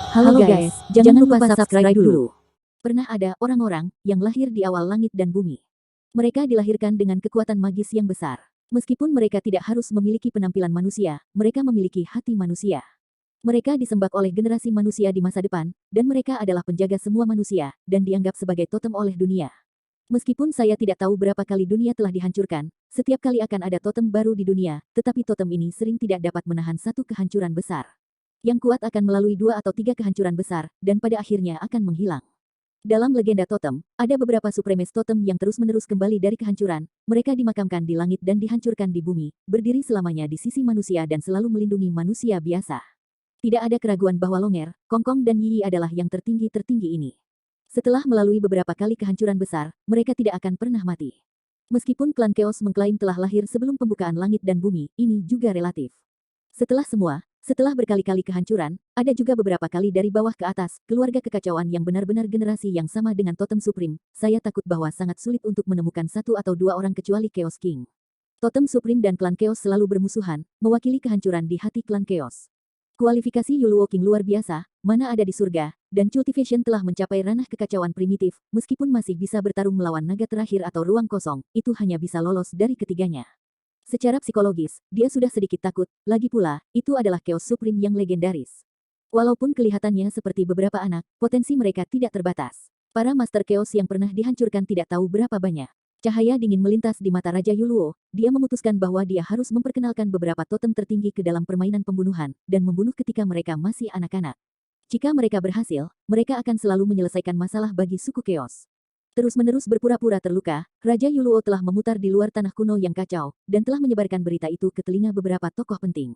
Halo guys, jangan lupa subscribe dulu. Pernah ada orang-orang yang lahir di awal langit dan bumi. Mereka dilahirkan dengan kekuatan magis yang besar. Meskipun mereka tidak harus memiliki penampilan manusia, mereka memiliki hati manusia. Mereka disembah oleh generasi manusia di masa depan, dan mereka adalah penjaga semua manusia, dan dianggap sebagai totem oleh dunia. Meskipun saya tidak tahu berapa kali dunia telah dihancurkan, setiap kali akan ada totem baru di dunia, tetapi totem ini sering tidak dapat menahan satu kehancuran besar. Yang kuat akan melalui 2 atau 3 kehancuran besar, dan pada akhirnya akan menghilang. Dalam legenda totem, ada beberapa supremes totem yang terus-menerus kembali dari kehancuran. Mereka dimakamkan di langit dan dihancurkan di bumi, berdiri selamanya di sisi manusia dan selalu melindungi manusia biasa. Tidak ada keraguan bahwa Longer, Kongkong dan Yi adalah yang tertinggi-tertinggi ini. Setelah melalui beberapa kali kehancuran besar, mereka tidak akan pernah mati. Meskipun klan Chaos mengklaim telah lahir sebelum pembukaan langit dan bumi, ini juga relatif. Setelah berkali-kali kehancuran, ada juga beberapa kali dari bawah ke atas, keluarga kekacauan yang benar-benar generasi yang sama dengan Totem Supreme. Saya takut bahwa sangat sulit untuk menemukan 1 atau 2 orang kecuali Chaos King. Totem Supreme dan klan Chaos selalu bermusuhan, mewakili kehancuran di hati klan Chaos. Kualifikasi Yuluo King luar biasa, mana ada di surga, dan cultivation telah mencapai ranah kekacauan primitif, meskipun masih bisa bertarung melawan naga terakhir atau ruang kosong, itu hanya bisa lolos dari ketiganya. Secara psikologis, dia sudah sedikit takut, lagi pula, itu adalah Chaos Supreme yang legendaris. Walaupun kelihatannya seperti beberapa anak, potensi mereka tidak terbatas. Para Master Chaos yang pernah dihancurkan tidak tahu berapa banyak. Cahaya dingin melintas di mata Raja Yuluo, dia memutuskan bahwa dia harus memperkenalkan beberapa totem tertinggi ke dalam permainan pembunuhan, dan membunuh ketika mereka masih anak-anak. Jika mereka berhasil, mereka akan selalu menyelesaikan masalah bagi suku Chaos. Terus-menerus berpura-pura terluka, Raja Yuluo telah memutar di luar tanah kuno yang kacau, dan telah menyebarkan berita itu ke telinga beberapa tokoh penting.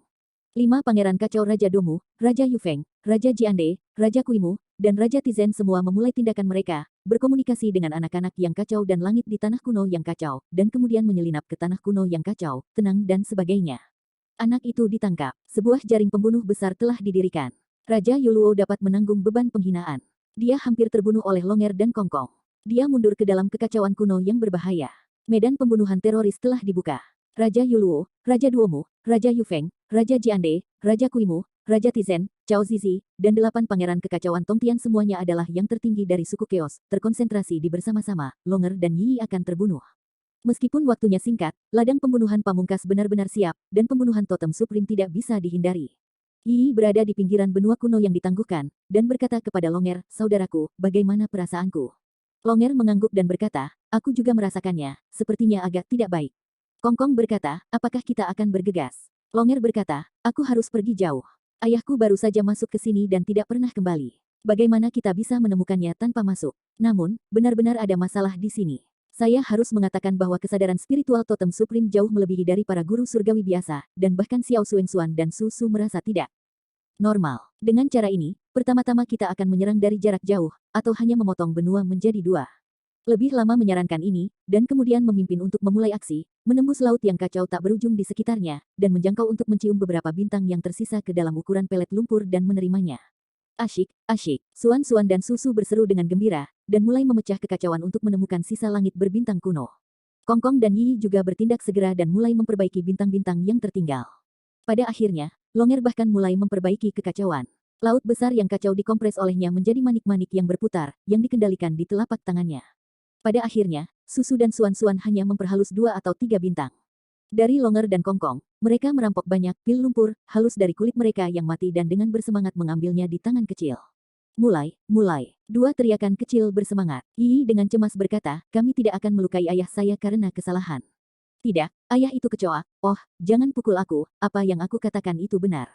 5 pangeran kacau Raja Domu, Raja Yufeng, Raja Jiande, Raja Kuimu, dan Raja Tizen semua memulai tindakan mereka, berkomunikasi dengan anak-anak yang kacau dan langit di tanah kuno yang kacau, dan kemudian menyelinap ke tanah kuno yang kacau, tenang dan sebagainya. Anak itu ditangkap, sebuah jaring pembunuh besar telah didirikan. Raja Yuluo dapat menanggung beban penghinaan. Dia hampir terbunuh oleh Longer dan Kongkong. Dia mundur ke dalam kekacauan kuno yang berbahaya. Medan pembunuhan teroris telah dibuka. Raja Yuluo, Raja Duomu, Raja Yufeng, Raja Jiande, Raja Kuimu, Raja Tizen, Cao Zizi, dan 8 pangeran kekacauan Tongtian semuanya adalah yang tertinggi dari suku Chaos, terkonsentrasi di bersama-sama, Longer dan Yi akan terbunuh. Meskipun waktunya singkat, ladang pembunuhan pamungkas benar-benar siap, dan pembunuhan Totem Supreme tidak bisa dihindari. Yi berada di pinggiran benua kuno yang ditangguhkan, dan berkata kepada Longer, saudaraku, bagaimana perasaanku? Longer mengangguk dan berkata, aku juga merasakannya, sepertinya agak tidak baik. Kongkong berkata, apakah kita akan bergegas? Longer berkata, aku harus pergi jauh. Ayahku baru saja masuk ke sini dan tidak pernah kembali. Bagaimana kita bisa menemukannya tanpa masuk? Namun, benar-benar ada masalah di sini. Saya harus mengatakan bahwa kesadaran spiritual Totem Supreme jauh melebihi dari para guru surgawi biasa, dan bahkan Xiao Xuanxuan dan Su Su merasa tidak normal. Dengan cara ini, pertama-tama kita akan menyerang dari jarak jauh, atau hanya memotong benua menjadi 2. Lebih lama menyarankan ini, dan kemudian memimpin untuk memulai aksi, menembus laut yang kacau tak berujung di sekitarnya, dan menjangkau untuk mencium beberapa bintang yang tersisa ke dalam ukuran pelet lumpur dan menerimanya. Asyik, asyik, Suan-Suan dan Susu berseru dengan gembira, dan mulai memecah kekacauan untuk menemukan sisa langit berbintang kuno. Kongkong dan Yi juga bertindak segera dan mulai memperbaiki bintang-bintang yang tertinggal. Pada akhirnya, Longer bahkan mulai memperbaiki kekacauan. Laut besar yang kacau dikompres olehnya menjadi manik-manik yang berputar, yang dikendalikan di telapak tangannya. Pada akhirnya, Susu dan Suan-Suan hanya memperhalus 2 atau 3 bintang. Dari Longer dan Kongkong, mereka merampok banyak pil lumpur, halus dari kulit mereka yang mati dan dengan bersemangat mengambilnya di tangan kecil. Mulai. 2 teriakan kecil bersemangat. Yi dengan cemas berkata, kami tidak akan melukai ayah saya karena kesalahan. Tidak, ayah itu kecoa. Oh, jangan pukul aku, apa yang aku katakan itu benar.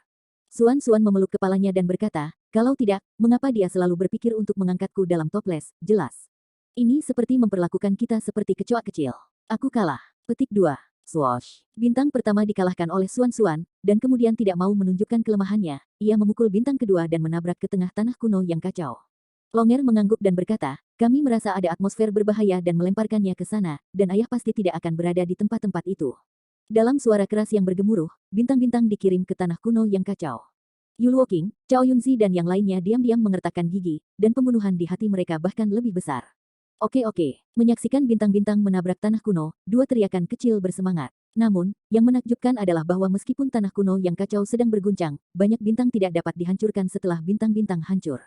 Suan-Suan memeluk kepalanya dan berkata, kalau tidak, mengapa dia selalu berpikir untuk mengangkatku dalam toples, jelas. Ini seperti memperlakukan kita seperti kecoa kecil. Aku kalah. Petik 2. Swoosh. Bintang pertama dikalahkan oleh Suan-Suan, dan kemudian tidak mau menunjukkan kelemahannya, ia memukul bintang kedua dan menabrak ke tengah tanah kuno yang kacau. Longer mengangguk dan berkata, kami merasa ada atmosfer berbahaya dan melemparkannya ke sana, dan ayah pasti tidak akan berada di tempat-tempat itu. Dalam suara keras yang bergemuruh, bintang-bintang dikirim ke tanah kuno yang kacau. Yuluo King, Cao Yunzi dan yang lainnya diam-diam mengertakkan gigi, dan pembunuhan di hati mereka bahkan lebih besar. Oke. Menyaksikan bintang-bintang menabrak tanah kuno, 2 teriakan kecil bersemangat. Namun, yang menakjubkan adalah bahwa meskipun tanah kuno yang kacau sedang berguncang, banyak bintang tidak dapat dihancurkan setelah bintang-bintang hancur.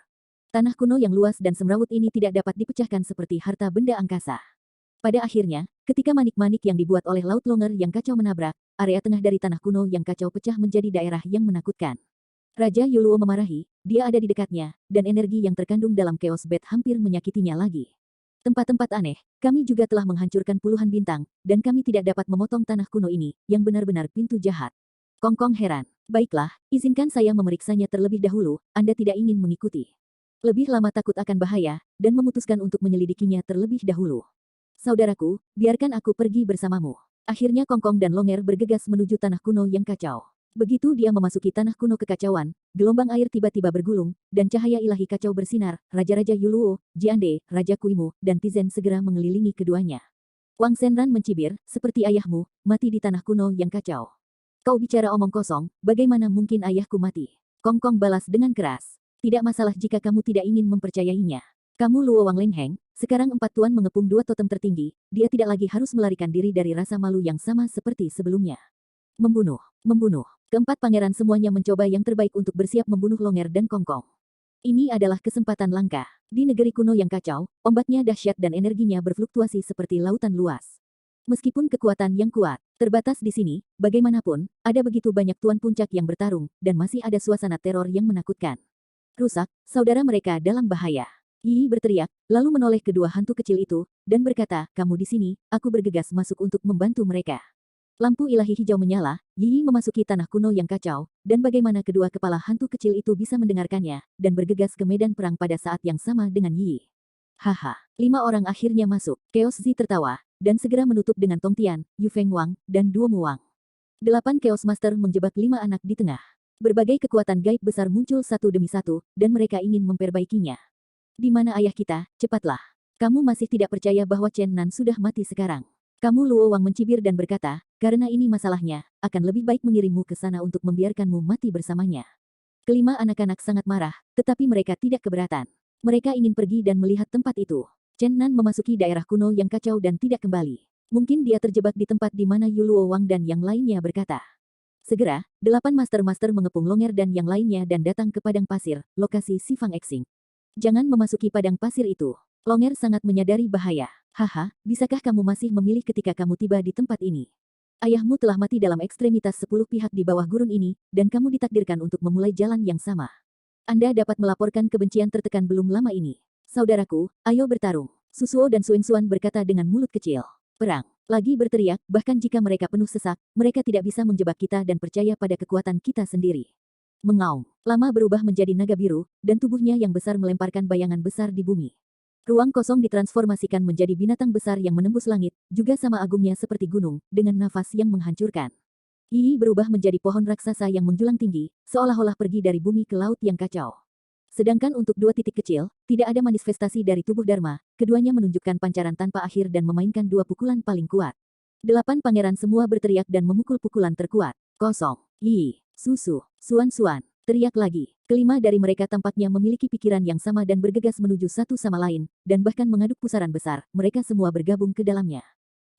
Tanah kuno yang luas dan semrawut ini tidak dapat dipecahkan seperti harta benda angkasa. Pada akhirnya, ketika manik-manik yang dibuat oleh Laut Longer yang kacau menabrak, area tengah dari tanah kuno yang kacau pecah menjadi daerah yang menakutkan. Raja Yuluo memarahi, dia ada di dekatnya, dan energi yang terkandung dalam Chaos Bed hampir menyakitinya lagi. Tempat-tempat aneh, kami juga telah menghancurkan puluhan bintang, dan kami tidak dapat memotong tanah kuno ini, yang benar-benar pintu jahat. Kongkong heran. Baiklah, izinkan saya memeriksanya terlebih dahulu, Anda tidak ingin mengikuti. Lebih lama takut akan bahaya, dan memutuskan untuk menyelidikinya terlebih dahulu. Saudaraku, biarkan aku pergi bersamamu. Akhirnya Kongkong dan Longer bergegas menuju tanah kuno yang kacau. Begitu dia memasuki tanah kuno kekacauan, gelombang air tiba-tiba bergulung, dan cahaya ilahi kacau bersinar. Raja-raja Yuluo, Jiande, Raja Kuimu, dan Tizen segera mengelilingi keduanya. Wang Shenran mencibir, seperti ayahmu, mati di tanah kuno yang kacau. Kau bicara omong kosong, bagaimana mungkin ayahku mati? Kongkong balas dengan keras. Tidak masalah jika kamu tidak ingin mempercayainya. Kamu Luo Wang Lengheng, sekarang empat tuan mengepung dua totem tertinggi, dia tidak lagi harus melarikan diri dari rasa malu yang sama seperti sebelumnya. Membunuh, membunuh. Keempat pangeran semuanya mencoba yang terbaik untuk bersiap membunuh Longer dan Kongkong. Ini adalah kesempatan langka. Di negeri kuno yang kacau, ombaknya dahsyat dan energinya berfluktuasi seperti lautan luas. Meskipun kekuatan yang kuat terbatas di sini, bagaimanapun, ada begitu banyak tuan puncak yang bertarung, dan masih ada suasana teror yang menakutkan. Rusak, saudara mereka dalam bahaya. Yi berteriak, lalu menoleh kedua hantu kecil itu, dan berkata, kamu di sini, aku bergegas masuk untuk membantu mereka. Lampu ilahi hijau menyala, Yi memasuki tanah kuno yang kacau, dan bagaimana kedua kepala hantu kecil itu bisa mendengarkannya, dan bergegas ke medan perang pada saat yang sama dengan Yi. Haha, 5 orang akhirnya masuk. Chaos Z tertawa, dan segera menutup dengan Tong Tian, Yu Feng Wang, dan Duo Muang. 8 Chaos Master menjebak 5 anak di tengah. Berbagai kekuatan gaib besar muncul satu demi satu, dan mereka ingin memperbaikinya. Di mana ayah kita, cepatlah. Kamu masih tidak percaya bahwa Chen Nan sudah mati sekarang. Kamu Luo Wang mencibir dan berkata, karena ini masalahnya, akan lebih baik mengirimmu ke sana untuk membiarkanmu mati bersamanya. Kelima anak-anak sangat marah, tetapi mereka tidak keberatan. Mereka ingin pergi dan melihat tempat itu. Chen Nan memasuki daerah kuno yang kacau dan tidak kembali. Mungkin dia terjebak di tempat di mana Yu Luo Wang dan yang lainnya berkata. Segera, 8 master-master mengepung Longer dan yang lainnya dan datang ke padang pasir, lokasi Si Fang Exing. Jangan memasuki padang pasir itu. Longer sangat menyadari bahaya. Haha, bisakah kamu masih memilih ketika kamu tiba di tempat ini? Ayahmu telah mati dalam ekstremitas 10 pihak di bawah gurun ini, dan kamu ditakdirkan untuk memulai jalan yang sama. Anda dapat melaporkan kebencian tertekan belum lama ini. Saudaraku, ayo bertarung. Susuo dan Suengsuan berkata dengan mulut kecil. Perang. Lagi berteriak, bahkan jika mereka penuh sesak, mereka tidak bisa menjebak kita dan percaya pada kekuatan kita sendiri. Mengaum. Lama berubah menjadi naga biru, dan tubuhnya yang besar melemparkan bayangan besar di bumi. Ruang kosong ditransformasikan menjadi binatang besar yang menembus langit, juga sama agungnya seperti gunung, dengan nafas yang menghancurkan. Yi berubah menjadi pohon raksasa yang menjulang tinggi, seolah-olah pergi dari bumi ke laut yang kacau. Sedangkan untuk dua titik kecil, tidak ada manifestasi dari tubuh Dharma, keduanya menunjukkan pancaran tanpa akhir dan memainkan 2 pukulan paling kuat. 8 pangeran semua berteriak dan memukul pukulan terkuat. Kosong. Yi. Susu, Suan-Suan, teriak lagi. Kelima dari mereka tampaknya memiliki pikiran yang sama dan bergegas menuju satu sama lain, dan bahkan mengaduk pusaran besar, mereka semua bergabung ke dalamnya.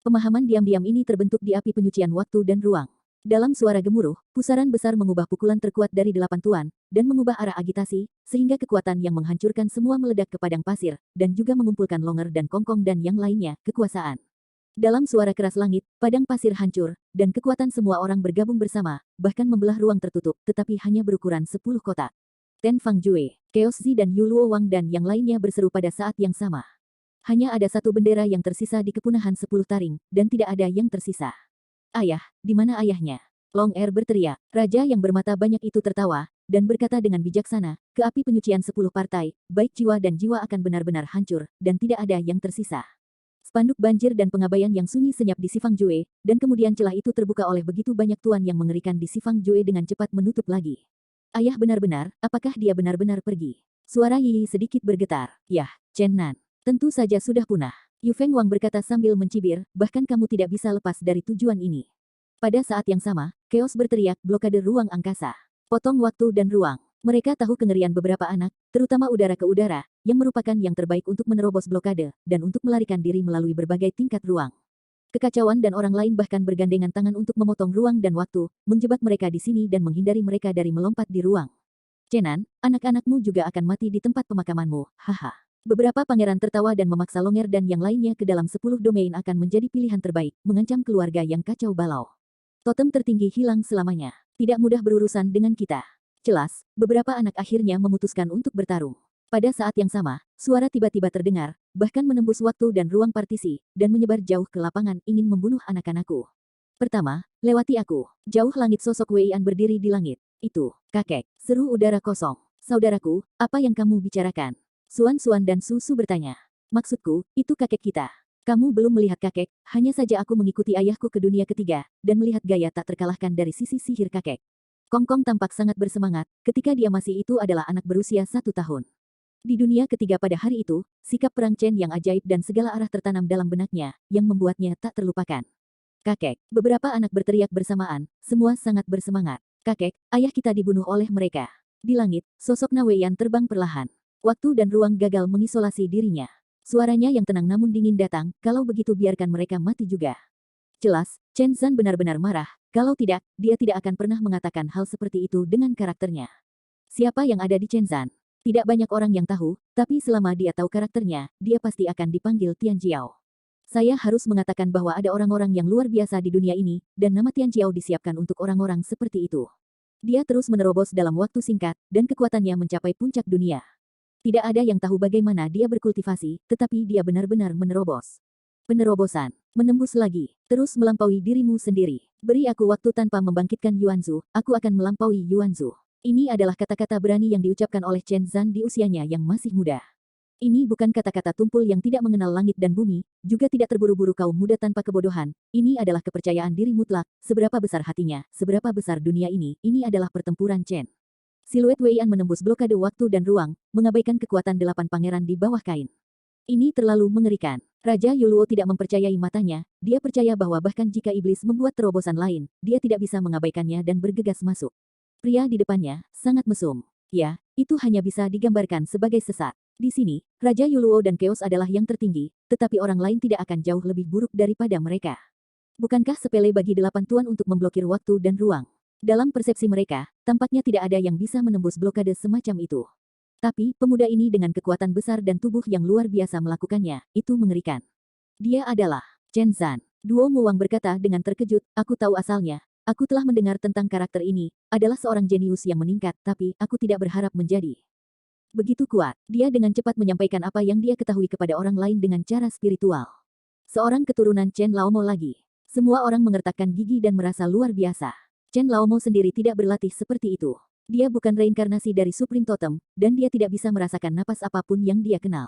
Pemahaman diam-diam ini terbentuk di api penyucian waktu dan ruang. Dalam suara gemuruh, pusaran besar mengubah pukulan terkuat dari 8 tuan, dan mengubah arah agitasi, sehingga kekuatan yang menghancurkan semua meledak ke padang pasir, dan juga mengumpulkan Longer dan Kongkong dan yang lainnya, kekuasaan. Dalam suara keras langit, padang pasir hancur, dan kekuatan semua orang bergabung bersama, bahkan membelah ruang tertutup, tetapi hanya berukuran 10 kotak. Ten Fang Jue, Chaos Z dan Yu Luo Wang dan yang lainnya berseru pada saat yang sama. Hanya ada satu bendera yang tersisa di kepunahan 10 taring, dan tidak ada yang tersisa. Ayah, di mana ayahnya? Long Er berteriak. Raja yang bermata banyak itu tertawa, dan berkata dengan bijaksana, ke api penyucian 10 partai, baik jiwa dan jiwa akan benar-benar hancur, dan tidak ada yang tersisa. Spanduk banjir dan pengabaian yang sunyi senyap di Si Fang Jue, dan kemudian celah itu terbuka oleh begitu banyak tuan yang mengerikan di Si Fang Jue dengan cepat menutup lagi. Ayah benar-benar, apakah dia benar-benar pergi? Suara Yi sedikit bergetar. Yah, Chen Nan. Tentu saja sudah punah. Yu Feng Wang berkata sambil mencibir, bahkan kamu tidak bisa lepas dari tujuan ini. Pada saat yang sama, Chaos berteriak, blokade ruang angkasa. Potong waktu dan ruang. Mereka tahu kengerian beberapa anak, terutama udara ke udara, yang merupakan yang terbaik untuk menerobos blokade, dan untuk melarikan diri melalui berbagai tingkat ruang. Kekacauan dan orang lain bahkan bergandengan tangan untuk memotong ruang dan waktu, menjebak mereka di sini dan menghindari mereka dari melompat di ruang. Cenan, anak-anakmu juga akan mati di tempat pemakamanmu, haha. Beberapa pangeran tertawa dan memaksa Longer dan yang lainnya ke dalam 10 domain akan menjadi pilihan terbaik, mengancam keluarga yang kacau balau. Totem tertinggi hilang selamanya. Tidak mudah berurusan dengan kita. Jelas, beberapa anak akhirnya memutuskan untuk bertarung. Pada saat yang sama, suara tiba-tiba terdengar, bahkan menembus waktu dan ruang partisi, dan menyebar jauh ke lapangan ingin membunuh anak-anakku. Pertama, lewati aku. Jauh langit sosok Wei An berdiri di langit. Itu, kakek, seru udara kosong. Saudaraku, apa yang kamu bicarakan? Suan-Suan dan Susu bertanya. Maksudku, itu kakek kita. Kamu belum melihat kakek, hanya saja aku mengikuti ayahku ke dunia ketiga, dan melihat gaya tak terkalahkan dari sisi sihir kakek. Kong Kong tampak sangat bersemangat, ketika dia masih itu adalah anak berusia 1 tahun. Di dunia ketiga pada hari itu, sikap perang Chen yang ajaib dan segala arah tertanam dalam benaknya, yang membuatnya tak terlupakan. Kakek, beberapa anak berteriak bersamaan, semua sangat bersemangat. Kakek, ayah kita dibunuh oleh mereka. Di langit, sosok Na Weiyan terbang perlahan. Waktu dan ruang gagal mengisolasi dirinya. Suaranya yang tenang namun dingin datang, kalau begitu biarkan mereka mati juga. Jelas, Chen Zan benar-benar marah, kalau tidak, dia tidak akan pernah mengatakan hal seperti itu dengan karakternya. Siapa yang ada di Chen Zan? Tidak banyak orang yang tahu, tapi selama dia tahu karakternya, dia pasti akan dipanggil Tian Jiao. Saya harus mengatakan bahwa ada orang-orang yang luar biasa di dunia ini, dan nama Tian Jiao disiapkan untuk orang-orang seperti itu. Dia terus menerobos dalam waktu singkat, dan kekuatannya mencapai puncak dunia. Tidak ada yang tahu bagaimana dia berkultivasi, tetapi dia benar-benar menerobos. Penerobosan, menembus lagi, terus melampaui dirimu sendiri. Beri aku waktu tanpa membangkitkan Yuanzu, aku akan melampaui Yuanzu. Ini adalah kata-kata berani yang diucapkan oleh Chen Zan di usianya yang masih muda. Ini bukan kata-kata tumpul yang tidak mengenal langit dan bumi, juga tidak terburu-buru kaum muda tanpa kebodohan. Ini adalah kepercayaan diri mutlak, seberapa besar hatinya, seberapa besar dunia ini adalah pertempuran Chen. Siluet Wei An menembus blokade waktu dan ruang, mengabaikan kekuatan 8 pangeran di bawah kain. Ini terlalu mengerikan. Raja Yuluo tidak mempercayai matanya, dia percaya bahwa bahkan jika iblis membuat terobosan lain, dia tidak bisa mengabaikannya dan bergegas masuk. Pria di depannya, sangat mesum. Ya, itu hanya bisa digambarkan sebagai sesat. Di sini, Raja Yuluo dan Chaos adalah yang tertinggi, tetapi orang lain tidak akan jauh lebih buruk daripada mereka. Bukankah sepele bagi 8 tuan untuk memblokir waktu dan ruang? Dalam persepsi mereka, tampaknya tidak ada yang bisa menembus blokade semacam itu. Tapi, pemuda ini dengan kekuatan besar dan tubuh yang luar biasa melakukannya, itu mengerikan. Dia adalah Chen Zan. Duo Muwang berkata dengan terkejut, aku tahu asalnya. Aku telah mendengar tentang karakter ini, adalah seorang jenius yang meningkat, tapi aku tidak berharap menjadi begitu kuat. Dia dengan cepat menyampaikan apa yang dia ketahui kepada orang lain dengan cara spiritual. Seorang keturunan Chen Laomo lagi. Semua orang mengertakkan gigi dan merasa luar biasa. Chen Laomo sendiri tidak berlatih seperti itu. Dia bukan reinkarnasi dari Supreme Totem, dan dia tidak bisa merasakan napas apapun yang dia kenal.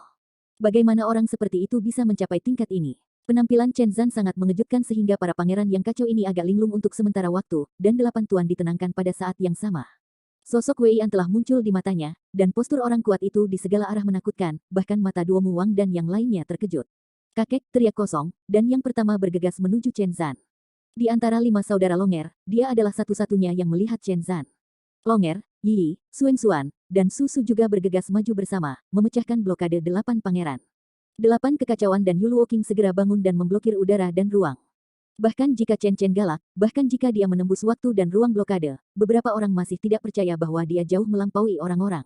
Bagaimana orang seperti itu bisa mencapai tingkat ini? Penampilan Chen Zan sangat mengejutkan sehingga para pangeran yang kacau ini agak linglung untuk sementara waktu, dan 8 tuan ditenangkan pada saat yang sama. Sosok Wei An telah muncul di matanya, dan postur orang kuat itu di segala arah menakutkan, bahkan mata Duo Muwang dan yang lainnya terkejut. Kakek, teriak kosong, dan yang pertama bergegas menuju Chen Zan. Di antara 5 saudara Longer, dia adalah satu-satunya yang melihat Chen Zan. Longer, Yi, Suan, dan Susu juga bergegas maju bersama, memecahkan blokade 8 pangeran. 8 kekacauan dan Yuluo King segera bangun dan memblokir udara dan ruang. Bahkan jika Chen Chen galak, bahkan jika dia menembus waktu dan ruang blokade, beberapa orang masih tidak percaya bahwa dia jauh melampaui orang-orang.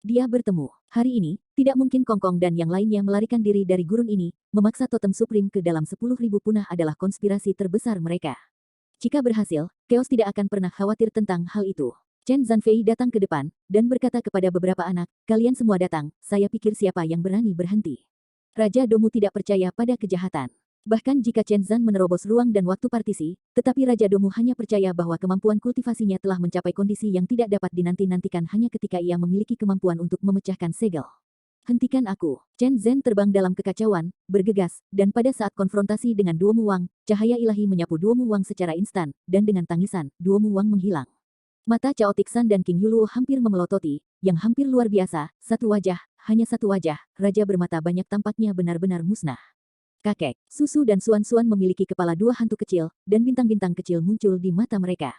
Dia bertemu. Hari ini, tidak mungkin Kong Kong dan yang lainnya melarikan diri dari gurun ini, memaksa totem Supreme ke dalam 10.000 punah adalah konspirasi terbesar mereka. Jika berhasil, Chaos tidak akan pernah khawatir tentang hal itu. Chen Zanfei datang ke depan, dan berkata kepada beberapa anak, kalian semua datang, saya pikir siapa yang berani berhenti. Raja Domu tidak percaya pada kejahatan. Bahkan jika Chen Zan menerobos ruang dan waktu partisi, tetapi Raja Domu hanya percaya bahwa kemampuan kultivasinya telah mencapai kondisi yang tidak dapat dinanti-nantikan hanya ketika ia memiliki kemampuan untuk memecahkan segel. Hentikan aku. Chen Zan terbang dalam kekacauan, bergegas, dan pada saat konfrontasi dengan Duo Muwang, cahaya ilahi menyapu Duo Muwang secara instan, dan dengan tangisan, Duo Muwang menghilang. Mata Chaotic Sun dan King Yuluo hampir memelototi, yang hampir luar biasa, satu wajah, hanya satu wajah, raja bermata banyak tampaknya benar-benar musnah. Kakek, Susu dan Suan memiliki kepala 2 hantu kecil, dan bintang-bintang kecil muncul di mata mereka.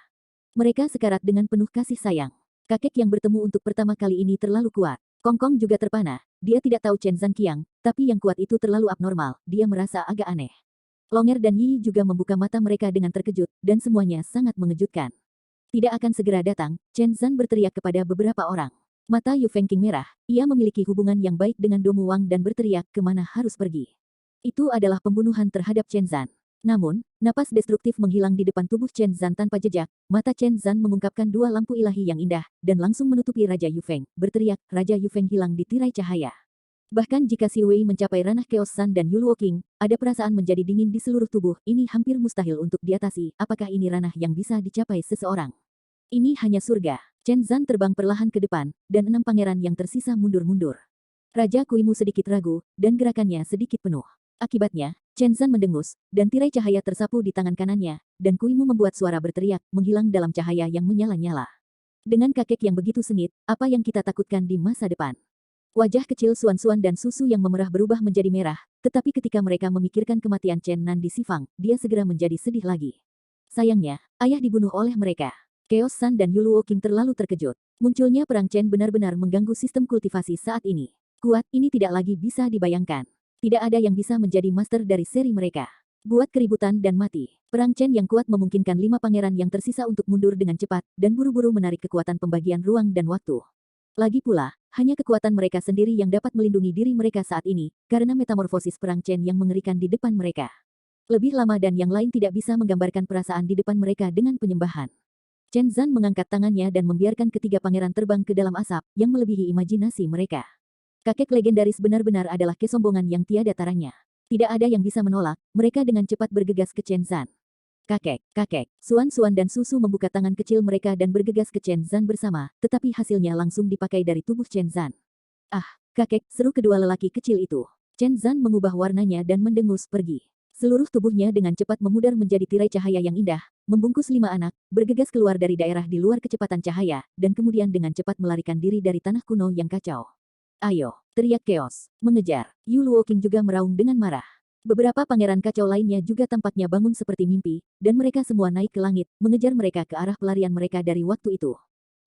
Mereka sekarat dengan penuh kasih sayang. Kakek yang bertemu untuk pertama kali ini terlalu kuat. Kong Kong juga terpana, dia tidak tahu Chen Zan Qiang, tapi yang kuat itu terlalu abnormal, dia merasa agak aneh. Longer dan Yi juga membuka mata mereka dengan terkejut, dan semuanya sangat mengejutkan. Tidak akan segera datang, Chen Zan berteriak kepada beberapa orang. Mata Yu Fengqing merah, ia memiliki hubungan yang baik dengan Domu Wang dan berteriak kemana harus pergi. Itu adalah pembunuhan terhadap Chen Zan. Namun, napas destruktif menghilang di depan tubuh Chen Zan tanpa jejak, mata Chen Zan mengungkapkan dua lampu ilahi yang indah, dan langsung menutupi Raja Yu Feng, berteriak, Raja Yu Feng hilang di tirai cahaya. Bahkan jika Si Wei mencapai ranah Chaos Sun dan Yuluo King, ada perasaan menjadi dingin di seluruh tubuh, ini hampir mustahil untuk diatasi, apakah ini ranah yang bisa dicapai seseorang? Ini hanya surga. Chen Zan terbang perlahan ke depan, dan 6 pangeran yang tersisa mundur-mundur. Raja Kuimu sedikit ragu, dan gerakannya sedikit penuh. Akibatnya, Chen Zan mendengus, dan tirai cahaya tersapu di tangan kanannya, dan Kuimu membuat suara berteriak, menghilang dalam cahaya yang menyala-nyala. Dengan kakek yang begitu sengit, apa yang kita takutkan di masa depan? Wajah kecil Suan-Suan dan Susu yang memerah berubah menjadi merah, tetapi ketika mereka memikirkan kematian Chen Nan di Sifang, dia segera menjadi sedih lagi. Sayangnya, ayah dibunuh oleh mereka. Chaos Sun dan Yuluo King terlalu terkejut. Munculnya perang Chen benar-benar mengganggu sistem kultivasi saat ini. Kuat, ini tidak lagi bisa dibayangkan. Tidak ada yang bisa menjadi master dari seri mereka. Buat keributan dan mati. Perang Chen yang kuat memungkinkan 5 pangeran yang tersisa untuk mundur dengan cepat, dan buru-buru menarik kekuatan pembagian ruang dan waktu. Lagi pula, hanya kekuatan mereka sendiri yang dapat melindungi diri mereka saat ini, karena metamorfosis perang Chen yang mengerikan di depan mereka. Lebih lama dan yang lain tidak bisa menggambarkan perasaan di depan mereka dengan penyembahan. Chen Zan mengangkat tangannya dan membiarkan ketiga pangeran terbang ke dalam asap, yang melebihi imajinasi mereka. Kakek legendaris benar-benar adalah kesombongan yang tiada taranya. Tidak ada yang bisa menolak, mereka dengan cepat bergegas ke Chen Zan. Kakek. Suan-Suan dan Susu membuka tangan kecil mereka dan bergegas ke Chen Zan bersama, tetapi hasilnya langsung dipakai dari tubuh Chen Zan. Ah, kakek, seru kedua lelaki kecil itu. Chen Zan mengubah warnanya dan mendengus pergi. Seluruh tubuhnya dengan cepat memudar menjadi tirai cahaya yang indah, membungkus 5 anak, bergegas keluar dari daerah di luar kecepatan cahaya, dan kemudian dengan cepat melarikan diri dari tanah kuno yang kacau. Ayo, teriak Chaos, mengejar. Yuluo King juga meraung dengan marah. Beberapa pangeran kacau lainnya juga tampaknya bangun seperti mimpi, dan mereka semua naik ke langit, mengejar mereka ke arah pelarian mereka dari waktu itu.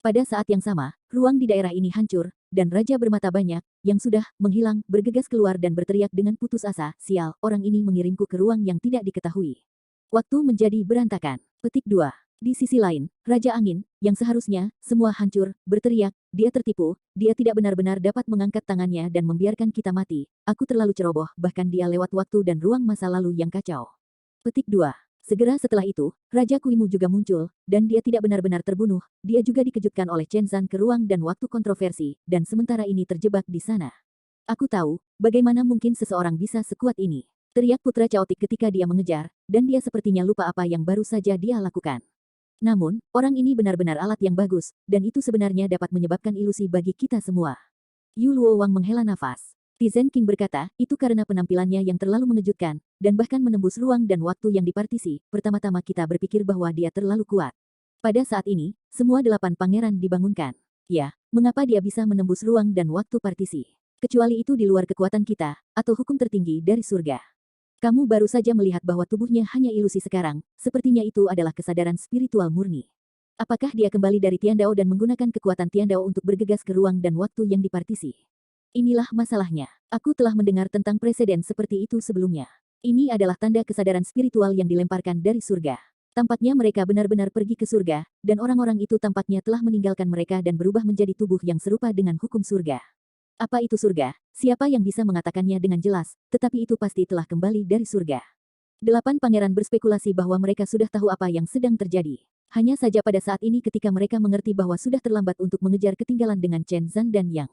Pada saat yang sama, ruang di daerah ini hancur, dan Raja Bermata Banyak, yang sudah menghilang, bergegas keluar dan berteriak dengan putus asa, sial, orang ini mengirimku ke ruang yang tidak diketahui. Waktu menjadi berantakan. Petik 2. Di sisi lain, Raja Angin, yang seharusnya semua hancur, berteriak, dia tertipu, dia tidak benar-benar dapat mengangkat tangannya dan membiarkan kita mati. Aku terlalu ceroboh, bahkan dia lewat waktu dan ruang masa lalu yang kacau. Petik 2. Segera setelah itu, Raja Kuimu juga muncul, dan dia tidak benar-benar terbunuh, dia juga dikejutkan oleh Chen Zan ke ruang dan waktu kontroversi, dan sementara ini terjebak di sana. Aku tahu, bagaimana mungkin seseorang bisa sekuat ini. Teriak Putra Chaotic ketika dia mengejar, dan dia sepertinya lupa apa yang baru saja dia lakukan. Namun, orang ini benar-benar alat yang bagus, dan itu sebenarnya dapat menyebabkan ilusi bagi kita semua. Yu Luo Wang menghela nafas. Tizen King berkata, itu karena penampilannya yang terlalu mengejutkan, dan bahkan menembus ruang dan waktu yang dipartisi, pertama-tama kita berpikir bahwa dia terlalu kuat. Pada saat ini, semua 8 pangeran dibangunkan. Ya, mengapa dia bisa menembus ruang dan waktu partisi? Kecuali itu di luar kekuatan kita, atau hukum tertinggi dari surga. Kamu baru saja melihat bahwa tubuhnya hanya ilusi sekarang, sepertinya itu adalah kesadaran spiritual murni. Apakah dia kembali dari Tiandao dan menggunakan kekuatan Tiandao untuk bergegas ke ruang dan waktu yang dipartisi? Inilah masalahnya. Aku telah mendengar tentang preseden seperti itu sebelumnya. Ini adalah tanda kesadaran spiritual yang dilemparkan dari surga. Tampaknya mereka benar-benar pergi ke surga, dan orang-orang itu tampaknya telah meninggalkan mereka dan berubah menjadi tubuh yang serupa dengan hukum surga. Apa itu surga? Siapa yang bisa mengatakannya dengan jelas, tetapi itu pasti telah kembali dari surga. 8 pangeran berspekulasi bahwa mereka sudah tahu apa yang sedang terjadi. Hanya saja pada saat ini ketika mereka mengerti bahwa sudah terlambat untuk mengejar ketinggalan dengan Chen Zan dan yang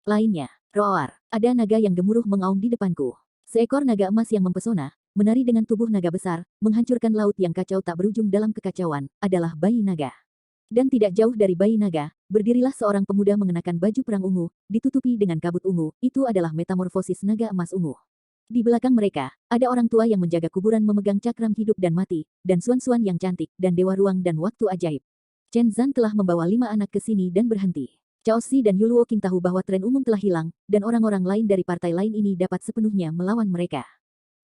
lainnya. Roar, ada naga yang gemuruh mengaum di depanku. Seekor naga emas yang mempesona, menari dengan tubuh naga besar, menghancurkan laut yang kacau tak berujung dalam kekacauan, adalah bayi naga. Dan tidak jauh dari bayi naga, berdirilah seorang pemuda mengenakan baju perang ungu, ditutupi dengan kabut ungu, itu adalah metamorfosis naga emas ungu. Di belakang mereka, ada orang tua yang menjaga kuburan memegang cakram hidup dan mati, dan Suan-Suan yang cantik, dan dewa ruang dan waktu ajaib. Chen Zan telah membawa 5 anak ke sini dan berhenti. Cao Si dan Yuluo King tahu bahwa tren umum telah hilang, dan orang-orang lain dari partai lain ini dapat sepenuhnya melawan mereka.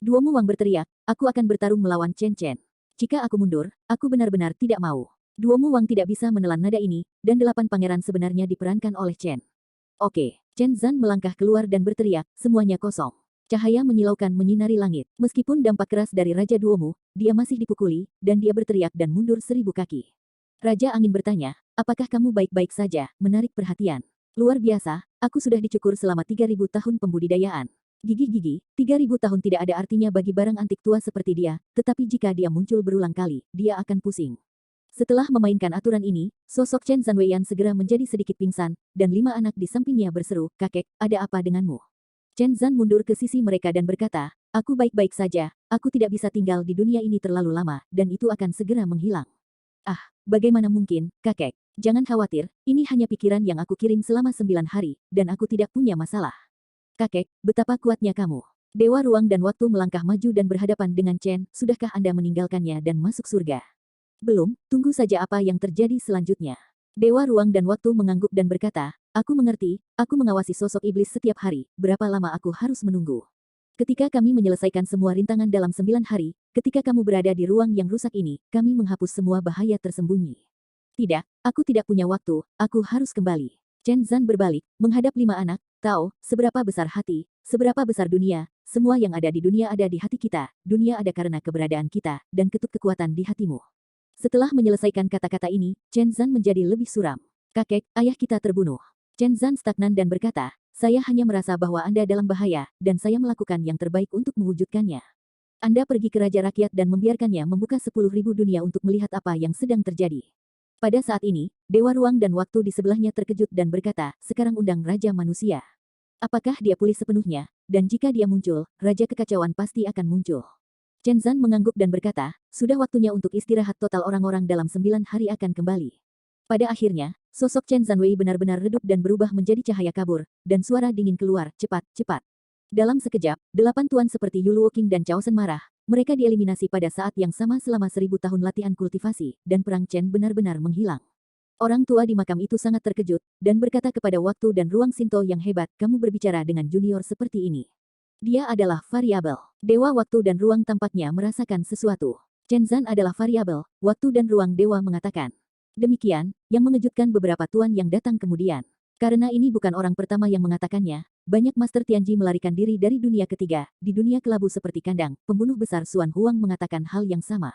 Duomu Wang berteriak, aku akan bertarung melawan Chen Chen. Jika aku mundur, aku benar-benar tidak mau. Duomu Wang tidak bisa menelan nada ini, dan 8 pangeran sebenarnya diperankan oleh Chen. Oke, Chen Zan melangkah keluar dan berteriak, semuanya kosong. Cahaya menyilaukan menyinari langit. Meskipun dampak keras dari Raja Duomu, dia masih dipukuli, dan dia berteriak dan mundur 1000 kaki. Raja Angin bertanya, apakah kamu baik-baik saja? Menarik perhatian. Luar biasa, aku sudah dicukur selama 3000 tahun pembudidayaan. Gigi-gigi, 3000 tahun tidak ada artinya bagi barang antik tua seperti dia, tetapi jika dia muncul berulang kali, dia akan pusing. Setelah memainkan aturan ini, sosok Chen Zanweiyan segera menjadi sedikit pingsan, dan 5 anak di sampingnya berseru, kakek, ada apa denganmu? Chen Zan mundur ke sisi mereka dan berkata, aku baik-baik saja, aku tidak bisa tinggal di dunia ini terlalu lama, dan itu akan segera menghilang. Ah, bagaimana mungkin, kakek? Jangan khawatir, ini hanya pikiran yang aku kirim selama 9 hari, dan aku tidak punya masalah. Kakek, betapa kuatnya kamu. Dewa Ruang dan Waktu melangkah maju dan berhadapan dengan Chen, sudahkah Anda meninggalkannya dan masuk surga? Belum, tunggu saja apa yang terjadi selanjutnya. Dewa Ruang dan Waktu mengangguk dan berkata, aku mengerti, aku mengawasi sosok iblis setiap hari, berapa lama aku harus menunggu? Ketika kami menyelesaikan semua rintangan dalam 9 hari, ketika kamu berada di ruang yang rusak ini, kami menghapus semua bahaya tersembunyi. Tidak, aku tidak punya waktu, aku harus kembali. Chen Zan berbalik, menghadap 5 anak, tahu, seberapa besar hati, seberapa besar dunia, semua yang ada di dunia ada di hati kita, dunia ada karena keberadaan kita, dan ketut kekuatan di hatimu. Setelah menyelesaikan kata-kata ini, Chen Zan menjadi lebih suram. Kakek, ayah kita terbunuh. Chen Zan stagnan dan berkata, saya hanya merasa bahwa Anda dalam bahaya, dan saya melakukan yang terbaik untuk mewujudkannya. Anda pergi ke Raja Rakyat dan membiarkannya membuka 10.000 dunia untuk melihat apa yang sedang terjadi. Pada saat ini, Dewa Ruang dan Waktu di sebelahnya terkejut dan berkata, sekarang undang Raja Manusia. Apakah dia pulih sepenuhnya? Dan jika dia muncul, Raja Kekacauan pasti akan muncul. Chen Zan mengangguk dan berkata, sudah waktunya untuk istirahat total orang-orang dalam 9 hari akan kembali. Pada akhirnya, sosok Chen Zanwei benar-benar redup dan berubah menjadi cahaya kabur, dan suara dingin keluar, cepat, cepat. Dalam sekejap, 8 tuan seperti Yuluo King dan Chao Shen marah, mereka dieliminasi pada saat yang sama selama 1000 tahun latihan kultivasi, dan perang Chen benar-benar menghilang. Orang tua di makam itu sangat terkejut, dan berkata kepada Waktu dan Ruang Sinto yang hebat, kamu berbicara dengan junior seperti ini. Dia adalah variabel. Dewa Waktu dan Ruang tampaknya merasakan sesuatu. Chen Zan adalah variabel, Waktu dan Ruang Dewa mengatakan. Demikian, yang mengejutkan beberapa tuan yang datang kemudian. Karena ini bukan orang pertama yang mengatakannya, banyak Master Tianji melarikan diri dari dunia ketiga, di dunia kelabu seperti kandang, pembunuh besar Suan Huang mengatakan hal yang sama.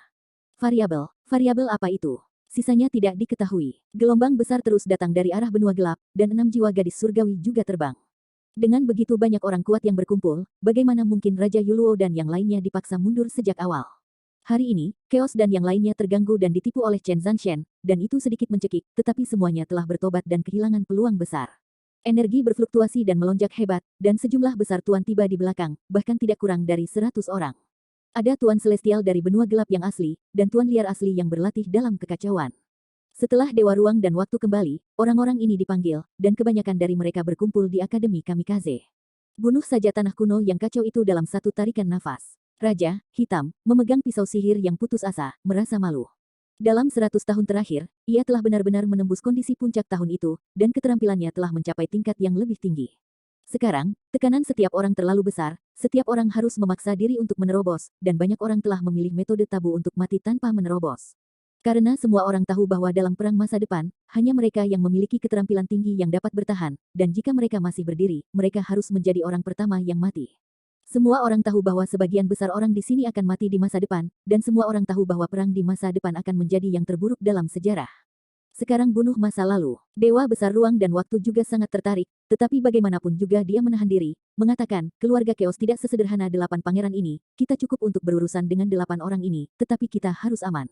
Variabel, variabel apa itu? Sisanya tidak diketahui. Gelombang besar terus datang dari arah benua gelap, dan 6 jiwa gadis surgawi juga terbang. Dengan begitu banyak orang kuat yang berkumpul, bagaimana mungkin Raja Yuluo dan yang lainnya dipaksa mundur sejak awal? Hari ini, Chaos dan yang lainnya terganggu dan ditipu oleh Chen Zanshen, dan itu sedikit mencekik, tetapi semuanya telah bertobat dan kehilangan peluang besar. Energi berfluktuasi dan melonjak hebat, dan sejumlah besar tuan tiba di belakang, bahkan tidak kurang dari 100 orang. Ada tuan celestial dari benua gelap yang asli, dan tuan liar asli yang berlatih dalam kekacauan. Setelah Dewa Ruang dan Waktu kembali, orang-orang ini dipanggil, dan kebanyakan dari mereka berkumpul di Akademi Kamikaze. Bunuh saja tanah kuno yang kacau itu dalam satu tarikan nafas. Raja, hitam, memegang pisau sihir yang putus asa, merasa malu. Dalam 100 tahun terakhir, ia telah benar-benar menembus kondisi puncak tahun itu, dan keterampilannya telah mencapai tingkat yang lebih tinggi. Sekarang, tekanan setiap orang terlalu besar, setiap orang harus memaksa diri untuk menerobos, dan banyak orang telah memilih metode tabu untuk mati tanpa menerobos. Karena semua orang tahu bahwa dalam perang masa depan, hanya mereka yang memiliki keterampilan tinggi yang dapat bertahan, dan jika mereka masih berdiri, mereka harus menjadi orang pertama yang mati. Semua orang tahu bahwa sebagian besar orang di sini akan mati di masa depan, dan semua orang tahu bahwa perang di masa depan akan menjadi yang terburuk dalam sejarah. Sekarang bunuh masa lalu. Dewa besar Ruang dan Waktu juga sangat tertarik, tetapi bagaimanapun juga dia menahan diri, mengatakan, keluarga Chaos tidak sesederhana 8 pangeran ini, kita cukup untuk berurusan dengan 8 orang ini, tetapi kita harus aman.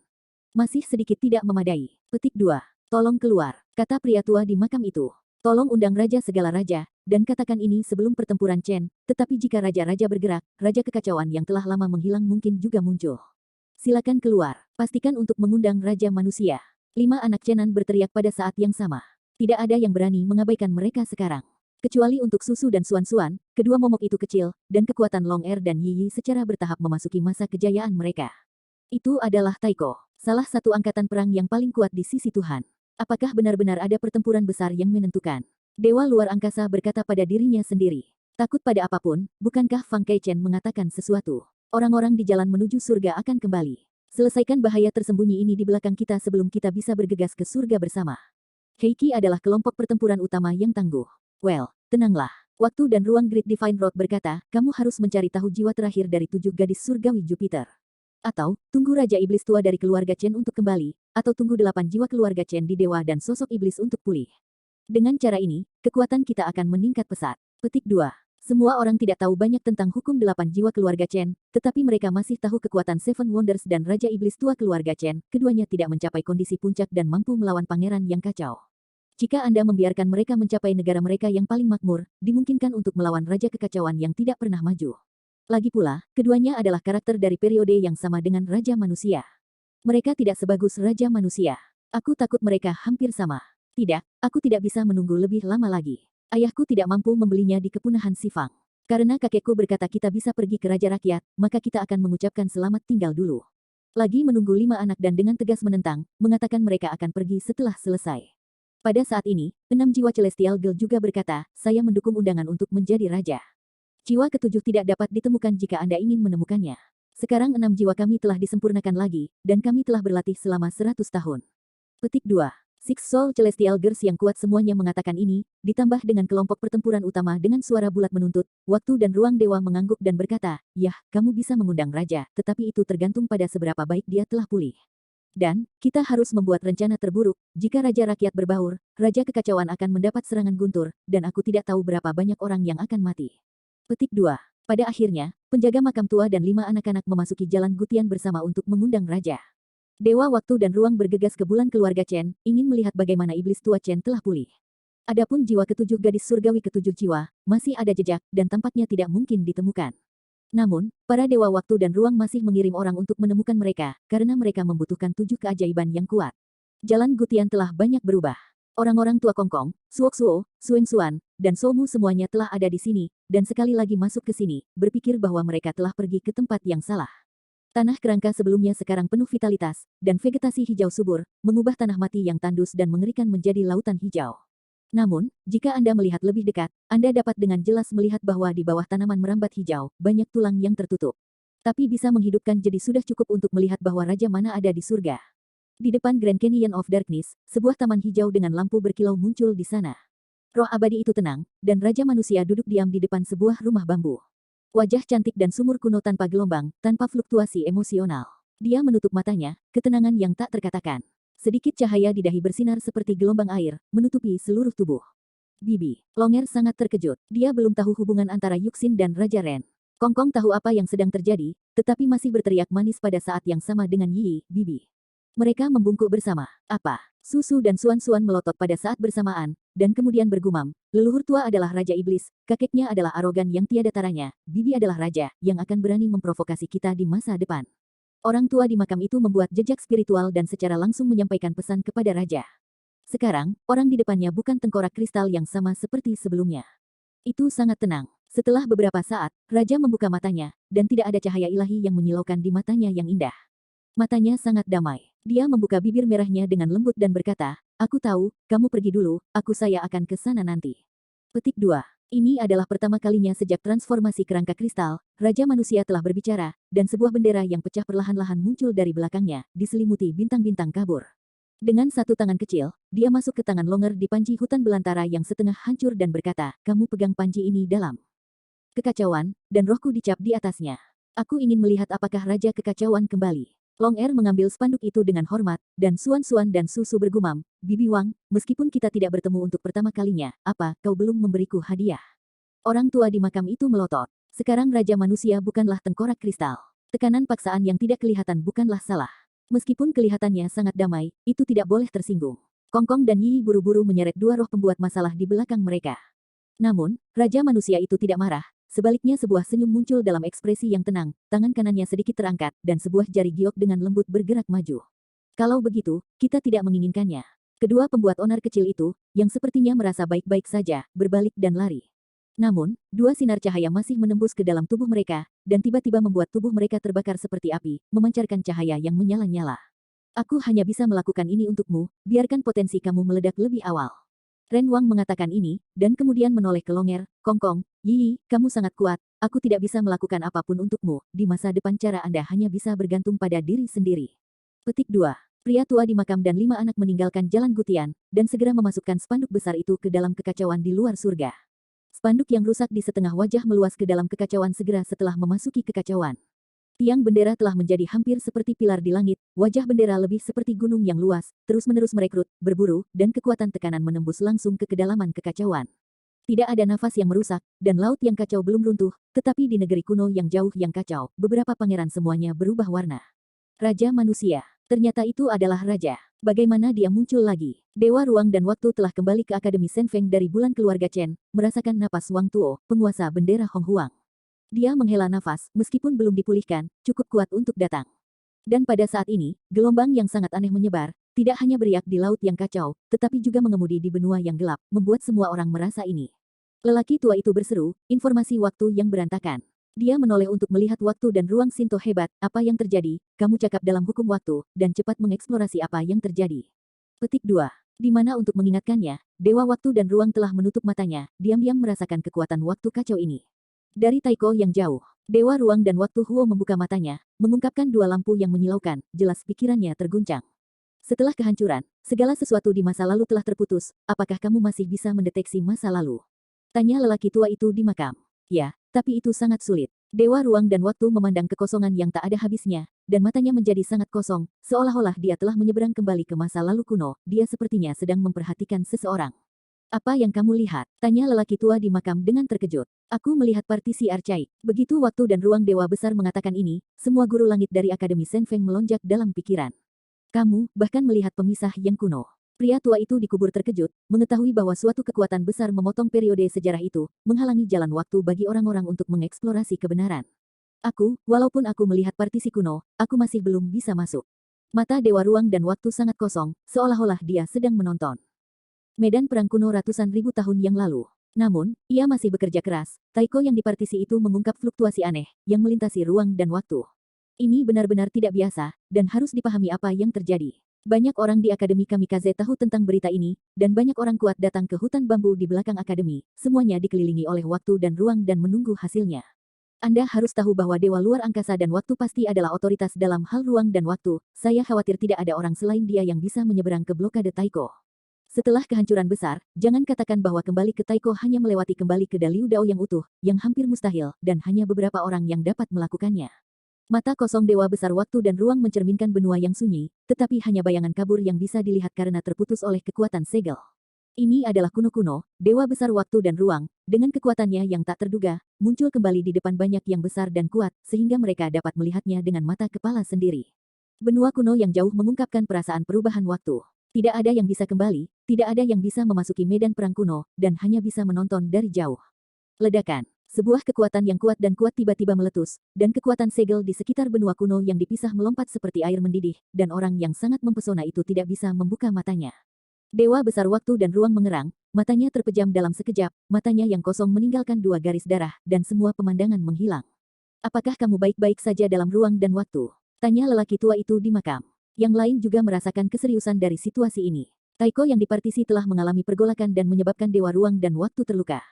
Masih sedikit tidak memadai. Petik 2. Tolong keluar, kata pria tua di makam itu. Tolong undang raja segala raja, dan katakan ini sebelum pertempuran Chen, tetapi jika raja-raja bergerak, raja kekacauan yang telah lama menghilang mungkin juga muncul. Silakan keluar, pastikan untuk mengundang Raja Manusia. 5 anak Chenan berteriak pada saat yang sama. Tidak ada yang berani mengabaikan mereka sekarang. Kecuali untuk Susu dan Suan-Suan, kedua momok itu kecil, dan kekuatan Long Er dan Yi Yi secara bertahap memasuki masa kejayaan mereka. Itu adalah Taiko, salah satu angkatan perang yang paling kuat di sisi Tuhan. Apakah benar-benar ada pertempuran besar yang menentukan? Dewa luar angkasa berkata pada dirinya sendiri. Takut pada apapun, bukankah Fang Keichen mengatakan sesuatu? Orang-orang di jalan menuju surga akan kembali. Selesaikan bahaya tersembunyi ini di belakang kita sebelum kita bisa bergegas ke surga bersama. Heiki adalah kelompok pertempuran utama yang tangguh. Well, tenanglah. Waktu dan ruang Great Divine Road berkata, kamu harus mencari tahu jiwa terakhir dari 7 gadis surgawi Jupiter. Atau, tunggu Raja Iblis tua dari keluarga Chen untuk kembali, atau tunggu 8 jiwa keluarga Chen di Dewa dan sosok Iblis untuk pulih. Dengan cara ini, kekuatan kita akan meningkat pesat. Petik 2. Semua orang tidak tahu banyak tentang hukum 8 jiwa keluarga Chen, tetapi mereka masih tahu kekuatan Seven Wonders dan Raja Iblis tua keluarga Chen, keduanya tidak mencapai kondisi puncak dan mampu melawan pangeran yang kacau. Jika Anda membiarkan mereka mencapai negara mereka yang paling makmur, dimungkinkan untuk melawan Raja Kekacauan yang tidak pernah maju. Lagi pula, keduanya adalah karakter dari periode yang sama dengan Raja Manusia. Mereka tidak sebagus Raja Manusia. Aku takut mereka hampir sama. Tidak, aku tidak bisa menunggu lebih lama lagi. Ayahku tidak mampu membelinya di kepunahan Sifang. Karena kakekku berkata kita bisa pergi ke Raja Rakyat, maka kita akan mengucapkan selamat tinggal dulu. Lagi menunggu 5 anak dan dengan tegas menentang, mengatakan mereka akan pergi setelah selesai. Pada saat ini, 6 jiwa Celestial Girl juga berkata, saya mendukung undangan untuk menjadi raja. Jiwa ketujuh tidak dapat ditemukan jika Anda ingin menemukannya. Sekarang 6 jiwa kami telah disempurnakan lagi, dan kami telah berlatih selama 100 tahun. Petik 2. Six Soul Celestial Girls yang kuat semuanya mengatakan ini, ditambah dengan kelompok pertempuran utama dengan suara bulat menuntut, waktu dan ruang dewa mengangguk dan berkata, yah, kamu bisa mengundang raja, tetapi itu tergantung pada seberapa baik dia telah pulih. Dan, kita harus membuat rencana terburuk, jika Raja Rakyat berbaur, Raja Kekacauan akan mendapat serangan guntur, dan aku tidak tahu berapa banyak orang yang akan mati. Petik 2. Pada akhirnya, penjaga makam tua dan 5 anak-anak memasuki jalan Gutian bersama untuk mengundang Raja. Dewa Waktu dan Ruang bergegas ke bulan keluarga Chen, ingin melihat bagaimana iblis tua Chen telah pulih. Adapun jiwa ketujuh gadis surgawi ketujuh jiwa, masih ada jejak, dan tampaknya tidak mungkin ditemukan. Namun, para Dewa Waktu dan Ruang masih mengirim orang untuk menemukan mereka, karena mereka membutuhkan 7 keajaiban yang kuat. Jalan Gutian telah banyak berubah. Orang-orang tua Kongkong, Suok Suo, Suen Suan, dan Somu semuanya telah ada di sini, dan sekali lagi masuk ke sini, berpikir bahwa mereka telah pergi ke tempat yang salah. Tanah kerangka sebelumnya sekarang penuh vitalitas, dan vegetasi hijau subur, mengubah tanah mati yang tandus dan mengerikan menjadi lautan hijau. Namun, jika Anda melihat lebih dekat, Anda dapat dengan jelas melihat bahwa di bawah tanaman merambat hijau, banyak tulang yang tertutup. Tapi bisa menghidupkan jadi sudah cukup untuk melihat bahwa Raja Mana ada di surga. Di depan Grand Canyon of Darkness, sebuah taman hijau dengan lampu berkilau muncul di sana. Roh abadi itu tenang, dan Raja Manusia duduk diam di depan sebuah rumah bambu. Wajah cantik dan sumur kuno tanpa gelombang, tanpa fluktuasi emosional. Dia menutup matanya, ketenangan yang tak terkatakan. Sedikit cahaya di dahi bersinar seperti gelombang air, menutupi seluruh tubuh. Bibi, Longer sangat terkejut. Dia belum tahu hubungan antara Yuxin dan Raja Ren. Kongkong tahu apa yang sedang terjadi, tetapi masih berteriak manis pada saat yang sama dengan Yi, Bibi. Mereka membungkuk bersama. Apa? Susu dan Suan-Suan melotot pada saat bersamaan, dan kemudian bergumam, leluhur tua adalah Raja Iblis, kakeknya adalah arogan yang tiada taranya, Bibi adalah raja, yang akan berani memprovokasi kita di masa depan. Orang tua di makam itu membuat jejak spiritual dan secara langsung menyampaikan pesan kepada raja. Sekarang, orang di depannya bukan tengkorak kristal yang sama seperti sebelumnya. Itu sangat tenang. Setelah beberapa saat, raja membuka matanya, dan tidak ada cahaya ilahi yang menyilaukan di matanya yang indah. Matanya sangat damai. Dia membuka bibir merahnya dengan lembut dan berkata, aku tahu, kamu pergi dulu, saya akan ke sana nanti. Petik 2. Ini adalah pertama kalinya sejak transformasi kerangka kristal, Raja Manusia telah berbicara, dan sebuah bendera yang pecah perlahan-lahan muncul dari belakangnya, diselimuti bintang-bintang kabur. Dengan satu tangan kecil, dia masuk ke tangan Longer di panci hutan belantara yang setengah hancur dan berkata, kamu pegang panci ini dalam kekacauan, dan rohku dicap di atasnya. Aku ingin melihat apakah Raja Kekacauan kembali. Longer mengambil spanduk itu dengan hormat, dan Suan-Suan dan Susu bergumam, Bibi Wang, meskipun kita tidak bertemu untuk pertama kalinya, apa, kau belum memberiku hadiah? Orang tua di makam itu melotot. Sekarang Raja Manusia bukanlah tengkorak kristal. Tekanan paksaan yang tidak kelihatan bukanlah salah. Meskipun kelihatannya sangat damai, itu tidak boleh tersinggung. Kongkong dan Yi buru-buru menyeret 2 roh pembuat masalah di belakang mereka. Namun, Raja Manusia itu tidak marah. Sebaliknya sebuah senyum muncul dalam ekspresi yang tenang, tangan kanannya sedikit terangkat, dan sebuah jari giok dengan lembut bergerak maju. Kalau begitu, kita tidak menginginkannya. Kedua pembuat onar kecil itu, yang sepertinya merasa baik-baik saja, berbalik dan lari. Namun, 2 sinar cahaya masih menembus ke dalam tubuh mereka, dan tiba-tiba membuat tubuh mereka terbakar seperti api, memancarkan cahaya yang menyala-nyala. Aku hanya bisa melakukan ini untukmu, biarkan potensi kamu meledak lebih awal. Ren Wang mengatakan ini, dan kemudian menoleh ke Longer, Kongkong, Yi, kamu sangat kuat, aku tidak bisa melakukan apapun untukmu, di masa depan cara Anda hanya bisa bergantung pada diri sendiri. Petik 2. Pria tua di makam dan 5 anak meninggalkan jalan Gutian, dan segera memasukkan spanduk besar itu ke dalam kekacauan di luar surga. Spanduk yang rusak di setengah wajah meluas ke dalam kekacauan segera setelah memasuki kekacauan. Tiang bendera telah menjadi hampir seperti pilar di langit, wajah bendera lebih seperti gunung yang luas, terus-menerus merekrut, berburu, dan kekuatan tekanan menembus langsung ke kedalaman kekacauan. Tidak ada nafas yang merusak, dan laut yang kacau belum runtuh, tetapi di negeri kuno yang jauh yang kacau, beberapa pangeran semuanya berubah warna. Raja manusia. Ternyata itu adalah raja. Bagaimana dia muncul lagi? Dewa ruang dan waktu telah kembali ke Akademi Senfeng dari bulan keluarga Chen, merasakan napas Wang Tuo, penguasa bendera Hong Huang. Dia menghela nafas, meskipun belum dipulihkan, cukup kuat untuk datang. Dan pada saat ini, gelombang yang sangat aneh menyebar, tidak hanya beriak di laut yang kacau, tetapi juga mengemudi di benua yang gelap, membuat semua orang merasa ini. Lelaki tua itu berseru, informasi waktu yang berantakan. Dia menoleh untuk melihat waktu dan ruang Shinto hebat, apa yang terjadi, kamu cakap dalam hukum waktu, dan cepat mengeksplorasi apa yang terjadi. Petik 2. Di mana untuk mengingatkannya, Dewa Waktu dan Ruang telah menutup matanya, diam-diam merasakan kekuatan waktu kacau ini. Dari Taiko yang jauh, Dewa Ruang dan Waktu Huo membuka matanya, mengungkapkan dua lampu yang menyilaukan, jelas pikirannya terguncang. Setelah kehancuran, segala sesuatu di masa lalu telah terputus, apakah kamu masih bisa mendeteksi masa lalu? Tanya lelaki tua itu di makam. Ya, tapi itu sangat sulit. Dewa Ruang dan Waktu memandang kekosongan yang tak ada habisnya, dan matanya menjadi sangat kosong, seolah-olah dia telah menyeberang kembali ke masa lalu kuno, dia sepertinya sedang memperhatikan seseorang. Apa yang kamu lihat? Tanya lelaki tua di makam dengan terkejut. Aku melihat partisi arcaik. Begitu waktu dan ruang dewa besar mengatakan ini, semua guru langit dari Akademi Senfeng melonjak dalam pikiran. Kamu, bahkan melihat pemisah yang kuno. Pria tua itu dikubur terkejut, mengetahui bahwa suatu kekuatan besar memotong periode sejarah itu, menghalangi jalan waktu bagi orang-orang untuk mengeksplorasi kebenaran. Walaupun aku melihat partisi kuno, aku masih belum bisa masuk. Mata Dewa Ruang dan Waktu sangat kosong, seolah-olah dia sedang menonton medan perang kuno ratusan ribu tahun yang lalu. Namun, ia masih bekerja keras. Taiko yang di partisi itu mengungkap fluktuasi aneh, yang melintasi ruang dan waktu. Ini benar-benar tidak biasa, dan harus dipahami apa yang terjadi. Banyak orang di Akademi Kamikaze tahu tentang berita ini, dan banyak orang kuat datang ke hutan bambu di belakang Akademi, semuanya dikelilingi oleh waktu dan ruang dan menunggu hasilnya. Anda harus tahu bahwa Dewa Luar Angkasa dan Waktu pasti adalah otoritas dalam hal ruang dan waktu, saya khawatir tidak ada orang selain dia yang bisa menyeberang ke blokade Taiko. Setelah kehancuran besar, jangan katakan bahwa kembali ke Taiko hanya melewati kembali ke Daliu Dao yang utuh, yang hampir mustahil, dan hanya beberapa orang yang dapat melakukannya. Mata kosong Dewa Besar Waktu dan Ruang mencerminkan benua yang sunyi, tetapi hanya bayangan kabur yang bisa dilihat karena terputus oleh kekuatan segel. Ini adalah kuno-kuno, Dewa Besar Waktu dan Ruang, dengan kekuatannya yang tak terduga, muncul kembali di depan banyak yang besar dan kuat, sehingga mereka dapat melihatnya dengan mata kepala sendiri. Benua kuno yang jauh mengungkapkan perasaan perubahan waktu. Tidak ada yang bisa kembali, tidak ada yang bisa memasuki medan perang kuno, dan hanya bisa menonton dari jauh. Ledakan. Sebuah kekuatan yang kuat dan kuat tiba-tiba meletus, dan kekuatan segel di sekitar benua kuno yang dipisah melompat seperti air mendidih, dan orang yang sangat mempesona itu tidak bisa membuka matanya. Dewa Besar Waktu dan Ruang mengerang, matanya terpejam dalam sekejap, matanya yang kosong meninggalkan dua garis darah, dan semua pemandangan menghilang. Apakah kamu baik-baik saja dalam ruang dan waktu? Tanya lelaki tua itu di makam. Yang lain juga merasakan keseriusan dari situasi ini. Taiko yang di partisi telah mengalami pergolakan dan menyebabkan Dewa Ruang dan Waktu terluka.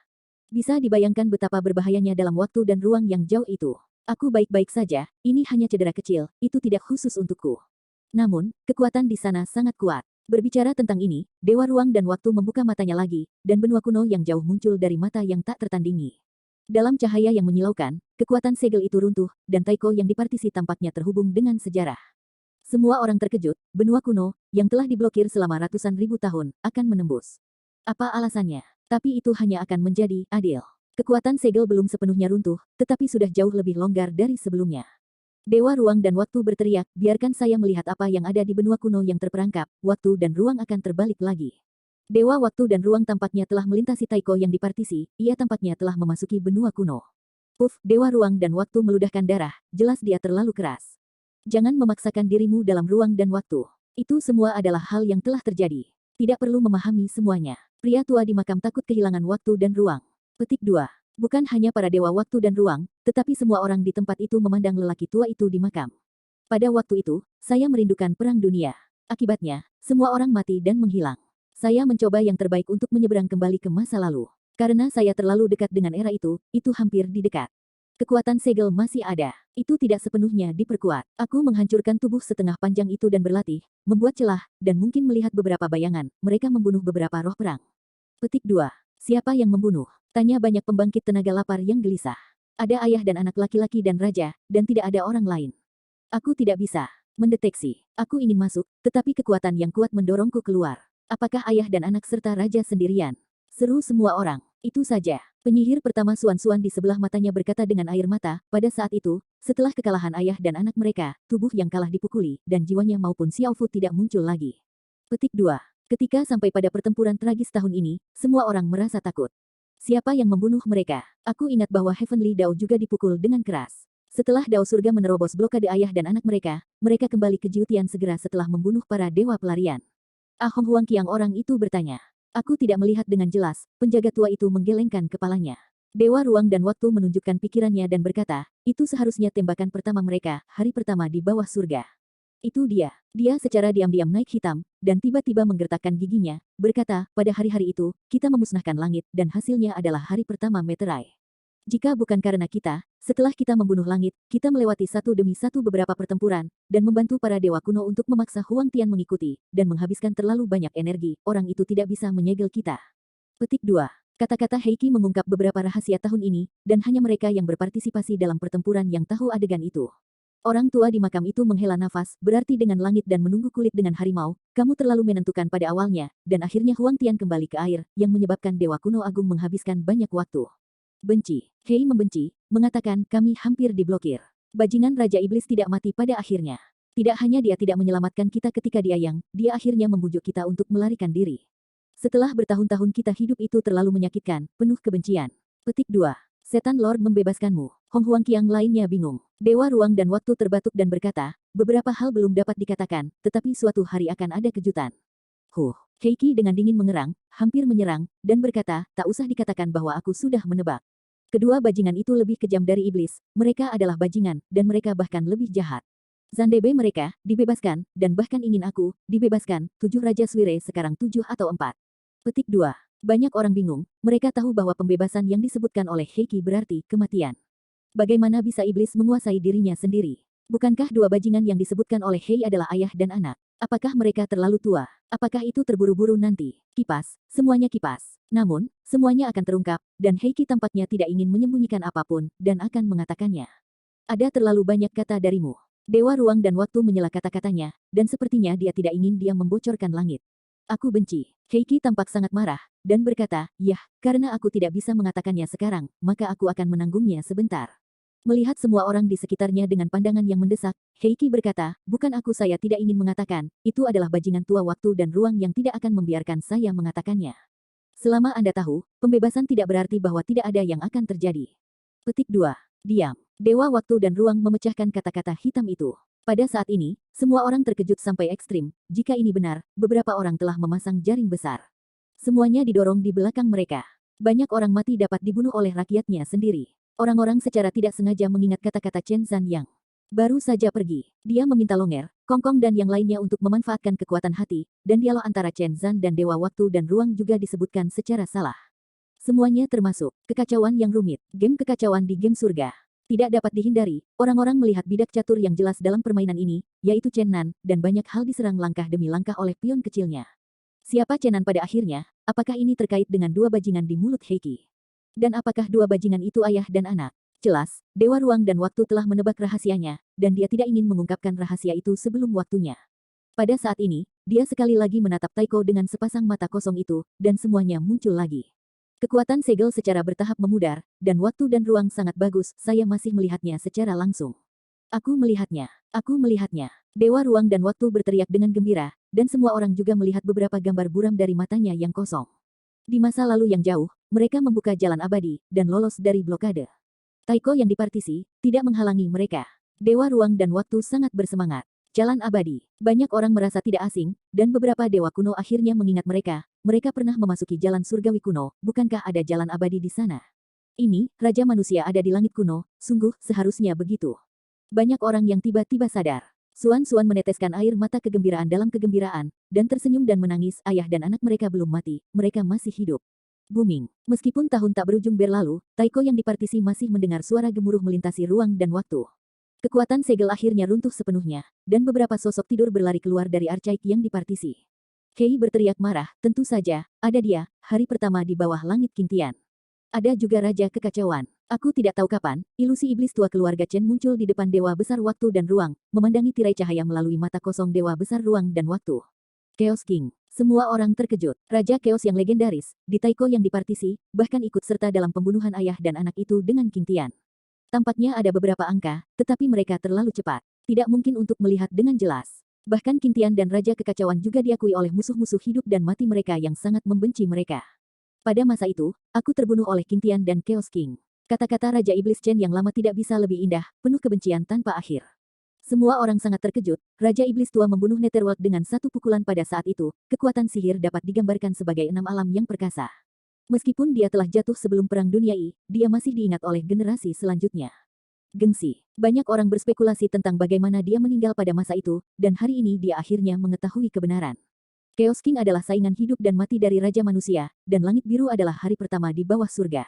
Bisa dibayangkan betapa berbahayanya dalam waktu dan ruang yang jauh itu. Aku baik-baik saja, ini hanya cedera kecil, itu tidak khusus untukku. Namun, kekuatan di sana sangat kuat. Berbicara tentang ini, Dewa Ruang dan Waktu membuka matanya lagi, dan benua kuno yang jauh muncul dari mata yang tak tertandingi. Dalam cahaya yang menyilaukan, kekuatan segel itu runtuh, dan Taiko yang di partisi tampaknya terhubung dengan sejarah. Semua orang terkejut, benua kuno, yang telah diblokir selama ratusan ribu tahun, akan menembus. Apa alasannya? Tapi itu hanya akan menjadi adil. Kekuatan segel belum sepenuhnya runtuh, tetapi sudah jauh lebih longgar dari sebelumnya. Dewa Ruang dan Waktu berteriak, biarkan saya melihat apa yang ada di benua kuno yang terperangkap, waktu dan ruang akan terbalik lagi. Dewa Waktu dan Ruang tampaknya telah melintasi Taiko yang di partisi, ia tampaknya telah memasuki benua kuno. Puff, Dewa Ruang dan Waktu meludahkan darah, jelas dia terlalu keras. Jangan memaksakan dirimu dalam ruang dan waktu. Itu semua adalah hal yang telah terjadi. Tidak perlu memahami semuanya. Pria tua di makam takut kehilangan waktu dan ruang. Petik 2. Bukan hanya para dewa waktu dan ruang, tetapi semua orang di tempat itu memandang lelaki tua itu di makam. Pada waktu itu, saya merindukan perang dunia. Akibatnya, semua orang mati dan menghilang. Saya mencoba yang terbaik untuk menyeberang kembali ke masa lalu. Karena saya terlalu dekat dengan era itu hampir di dekat. Kekuatan segel masih ada. Itu tidak sepenuhnya diperkuat. Aku menghancurkan tubuh setengah panjang itu dan berlatih, membuat celah, dan mungkin melihat beberapa bayangan. Mereka membunuh beberapa roh perang. Petik 2. Siapa yang membunuh? Tanya banyak pembangkit tenaga lapar yang gelisah. Ada ayah dan anak laki-laki dan raja, dan tidak ada orang lain. Aku tidak bisa mendeteksi. Aku ingin masuk, tetapi kekuatan yang kuat mendorongku keluar. Apakah ayah dan anak serta raja sendirian? Seru semua orang. Itu saja. Penyihir pertama Suan-Suan di sebelah matanya berkata dengan air mata, pada saat itu, setelah kekalahan ayah dan anak mereka, tubuh yang kalah dipukuli, dan jiwanya maupun Xiaofu tidak muncul lagi. Petik 2. Ketika sampai pada pertempuran tragis tahun ini, semua orang merasa takut. Siapa yang membunuh mereka? Aku ingat bahwa Heavenly Dao juga dipukul dengan keras. Setelah Dao Surga menerobos blokade ayah dan anak mereka, mereka kembali ke Jiutian segera setelah membunuh para dewa pelarian. Ahong Huang Qiang orang itu bertanya. Aku tidak melihat dengan jelas, penjaga tua itu menggelengkan kepalanya. Dewa ruang dan waktu menunjukkan pikirannya dan berkata, itu seharusnya tembakan pertama mereka, hari pertama di bawah surga. Itu dia. Dia secara diam-diam naik hitam, dan tiba-tiba menggertakkan giginya, berkata, pada hari-hari itu, kita memusnahkan langit, dan hasilnya adalah hari pertama meterai. Jika bukan karena kita, setelah kita membunuh langit, kita melewati satu demi satu beberapa pertempuran, dan membantu para dewa kuno untuk memaksa Huang Tian mengikuti, dan menghabiskan terlalu banyak energi, orang itu tidak bisa menyegel kita. Petik 2. Kata-kata Heiki mengungkap beberapa rahasia tahun ini, dan hanya mereka yang berpartisipasi dalam pertempuran yang tahu adegan itu. Orang tua di makam itu menghela nafas, berarti dengan langit dan menunggu kulit dengan harimau, kamu terlalu menentukan pada awalnya, dan akhirnya Huang Tian kembali ke air, yang menyebabkan Dewa Kuno Agung menghabiskan banyak waktu. Benci. Hei membenci, mengatakan kami hampir diblokir. Bajingan Raja Iblis tidak mati pada akhirnya. Tidak hanya dia tidak menyelamatkan kita ketika dia akhirnya membujuk kita untuk melarikan diri. Setelah bertahun-tahun kita hidup itu terlalu menyakitkan, penuh kebencian. Petik 2. Setan Lord membebaskanmu. Hong Huang Qiang lainnya bingung. Dewa ruang dan waktu terbatuk dan berkata, beberapa hal belum dapat dikatakan, tetapi suatu hari akan ada kejutan. Heiki dengan dingin mengerang, hampir menyerang, dan berkata, tak usah dikatakan bahwa aku sudah menebak. Kedua bajingan itu lebih kejam dari iblis, mereka adalah bajingan, dan mereka bahkan lebih jahat. Zandebe mereka, dibebaskan, dan bahkan ingin aku, dibebaskan, 7 Raja Swire sekarang 7 atau 4. Petik 2. Banyak orang bingung, mereka tahu bahwa pembebasan yang disebutkan oleh Heiki berarti kematian. Bagaimana bisa iblis menguasai dirinya sendiri? Bukankah dua bajingan yang disebutkan oleh Hei adalah ayah dan anak? Apakah mereka terlalu tua? Apakah itu terburu-buru nanti? Kipas, semuanya kipas. Namun, semuanya akan terungkap, dan Heiki tampaknya tidak ingin menyembunyikan apapun, dan akan mengatakannya. Ada terlalu banyak kata darimu. Dewa ruang dan waktu menyela kata-katanya, dan sepertinya dia tidak ingin dia membocorkan langit. Aku benci. Heiki tampak sangat marah, dan berkata, yah, karena aku tidak bisa mengatakannya sekarang, maka aku akan menanggungnya sebentar. Melihat semua orang di sekitarnya dengan pandangan yang mendesak, Heiki berkata, bukan saya tidak ingin mengatakan, itu adalah bajingan tua waktu dan ruang yang tidak akan membiarkan saya mengatakannya. Selama Anda tahu, pembebasan tidak berarti bahwa tidak ada yang akan terjadi. Petik 2. Diam. Dewa waktu dan ruang memecahkan kata-kata hitam itu. Pada saat ini, semua orang terkejut sampai ekstrim. Jika ini benar, beberapa orang telah memasang jaring besar. Semuanya didorong di belakang mereka. Banyak orang mati dapat dibunuh oleh rakyatnya sendiri. Orang-orang secara tidak sengaja mengingat kata-kata Chen Zan yang baru saja pergi. Dia meminta Longer, Kongkong dan yang lainnya untuk memanfaatkan kekuatan hati, dan dialog antara Chen Zan dan Dewa Waktu dan Ruang juga disebutkan secara salah. Semuanya termasuk kekacauan yang rumit, game kekacauan di game surga. Tidak dapat dihindari, orang-orang melihat bidak catur yang jelas dalam permainan ini, yaitu Chen Nan, dan banyak hal diserang langkah demi langkah oleh pion kecilnya. Siapa Chen Nan pada akhirnya? Apakah ini terkait dengan dua bajingan di mulut Heiki? Dan apakah dua bajingan itu ayah dan anak? Jelas, Dewa Ruang dan Waktu telah menebak rahasianya, dan dia tidak ingin mengungkapkan rahasia itu sebelum waktunya. Pada saat ini, dia sekali lagi menatap Taiko dengan sepasang mata kosong itu, dan semuanya muncul lagi. Kekuatan segel secara bertahap memudar, dan waktu dan ruang sangat bagus, saya masih melihatnya secara langsung. Aku melihatnya. Aku melihatnya. Dewa ruang dan waktu berteriak dengan gembira, dan semua orang juga melihat beberapa gambar buram dari matanya yang kosong. Di masa lalu yang jauh, mereka membuka jalan abadi, dan lolos dari blokade. Taiko yang dipartisi, tidak menghalangi mereka. Dewa ruang dan waktu sangat bersemangat. Jalan abadi. Banyak orang merasa tidak asing, dan beberapa dewa kuno akhirnya mengingat mereka. Mereka pernah memasuki jalan surgawi kuno, bukankah ada jalan abadi di sana? Ini, Raja Manusia ada di langit kuno, sungguh, seharusnya begitu. Banyak orang yang tiba-tiba sadar. Suan-Suan meneteskan air mata kegembiraan dalam kegembiraan, dan tersenyum dan menangis, ayah dan anak mereka belum mati, mereka masih hidup. Booming. Meskipun tahun tak berujung berlalu, Taiko yang dipartisi masih mendengar suara gemuruh melintasi ruang dan waktu. Kekuatan segel akhirnya runtuh sepenuhnya, dan beberapa sosok tidur berlari keluar dari arcaik yang dipartisi. Kei berteriak marah, tentu saja, ada dia, hari pertama di bawah langit Qingtian. Ada juga Raja Kekacauan. Aku tidak tahu kapan, ilusi iblis tua keluarga Chen muncul di depan Dewa Besar Waktu dan Ruang, memandangi tirai cahaya melalui mata kosong Dewa Besar Ruang dan Waktu. Chaos King. Semua orang terkejut. Raja Chaos yang legendaris, di Taiko yang dipartisi, bahkan ikut serta dalam pembunuhan ayah dan anak itu dengan Qingtian. Tampaknya ada beberapa angka, tetapi mereka terlalu cepat. Tidak mungkin untuk melihat dengan jelas. Bahkan Qingtian dan Raja Kekacauan juga diakui oleh musuh-musuh hidup dan mati mereka yang sangat membenci mereka. Pada masa itu, aku terbunuh oleh Qingtian dan Chaos King. Kata-kata Raja Iblis Chen yang lama tidak bisa lebih indah, penuh kebencian tanpa akhir. Semua orang sangat terkejut, Raja Iblis tua membunuh Netherworld dengan satu pukulan pada saat itu, kekuatan sihir dapat digambarkan sebagai 6 alam yang perkasa. Meskipun dia telah jatuh sebelum Perang Dunia I, dia masih diingat oleh generasi selanjutnya. Gengsi. Banyak orang berspekulasi tentang bagaimana dia meninggal pada masa itu, dan hari ini dia akhirnya mengetahui kebenaran. Chaos King adalah saingan hidup dan mati dari Raja Manusia, dan Langit Biru adalah hari pertama di bawah surga.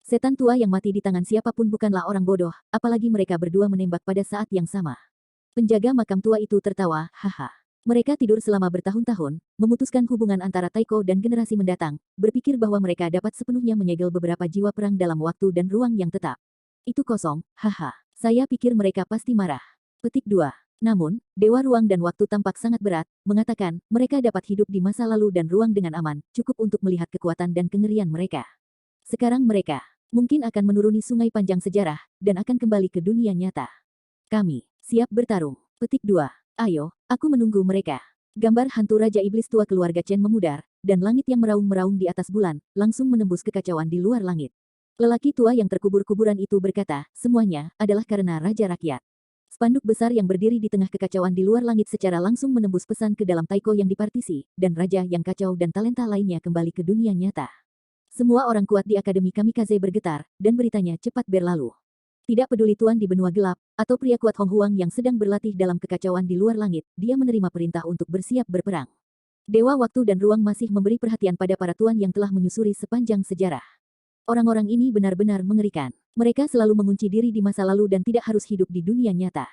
Setan tua yang mati di tangan siapapun bukanlah orang bodoh, apalagi mereka berdua menembak pada saat yang sama. Penjaga makam tua itu tertawa, haha. Mereka tidur selama bertahun-tahun, memutuskan hubungan antara Taiko dan generasi mendatang, berpikir bahwa mereka dapat sepenuhnya menyegel beberapa jiwa perang dalam waktu dan ruang yang tetap. Itu kosong, haha. Saya pikir mereka pasti marah. Petik 2. Namun, Dewa Ruang dan Waktu tampak sangat berat, mengatakan, mereka dapat hidup di masa lalu dan ruang dengan aman, cukup untuk melihat kekuatan dan kengerian mereka. Sekarang mereka, mungkin akan menuruni sungai panjang sejarah, dan akan kembali ke dunia nyata. Kami, siap bertarung. Petik 2. Ayo, aku menunggu mereka. Gambar hantu Raja Iblis tua keluarga Chen memudar, dan langit yang meraung-meraung di atas bulan, langsung menembus kekacauan di luar langit. Lelaki tua yang terkubur-kuburan itu berkata, semuanya adalah karena Raja Rakyat. Spanduk besar yang berdiri di tengah kekacauan di luar langit secara langsung menembus pesan ke dalam Taiko yang dipartisi, dan Raja yang kacau dan talenta lainnya kembali ke dunia nyata. Semua orang kuat di Akademi Kamikaze bergetar, dan beritanya cepat berlalu. Tidak peduli tuan di benua gelap, atau pria kuat Hong Huang yang sedang berlatih dalam kekacauan di luar langit, dia menerima perintah untuk bersiap berperang. Dewa Waktu dan Ruang masih memberi perhatian pada para tuan yang telah menyusuri sepanjang sejarah. Orang-orang ini benar-benar mengerikan. Mereka selalu mengunci diri di masa lalu dan tidak harus hidup di dunia nyata.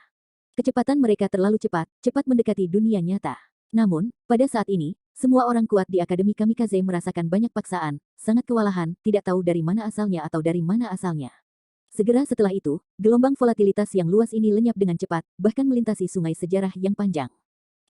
Kecepatan mereka terlalu cepat, cepat mendekati dunia nyata. Namun, pada saat ini, semua orang kuat di Akademi Kamikaze merasakan banyak paksaan, sangat kewalahan, tidak tahu dari mana asalnya atau dari mana asalnya. Segera setelah itu, gelombang volatilitas yang luas ini lenyap dengan cepat, bahkan melintasi sungai sejarah yang panjang.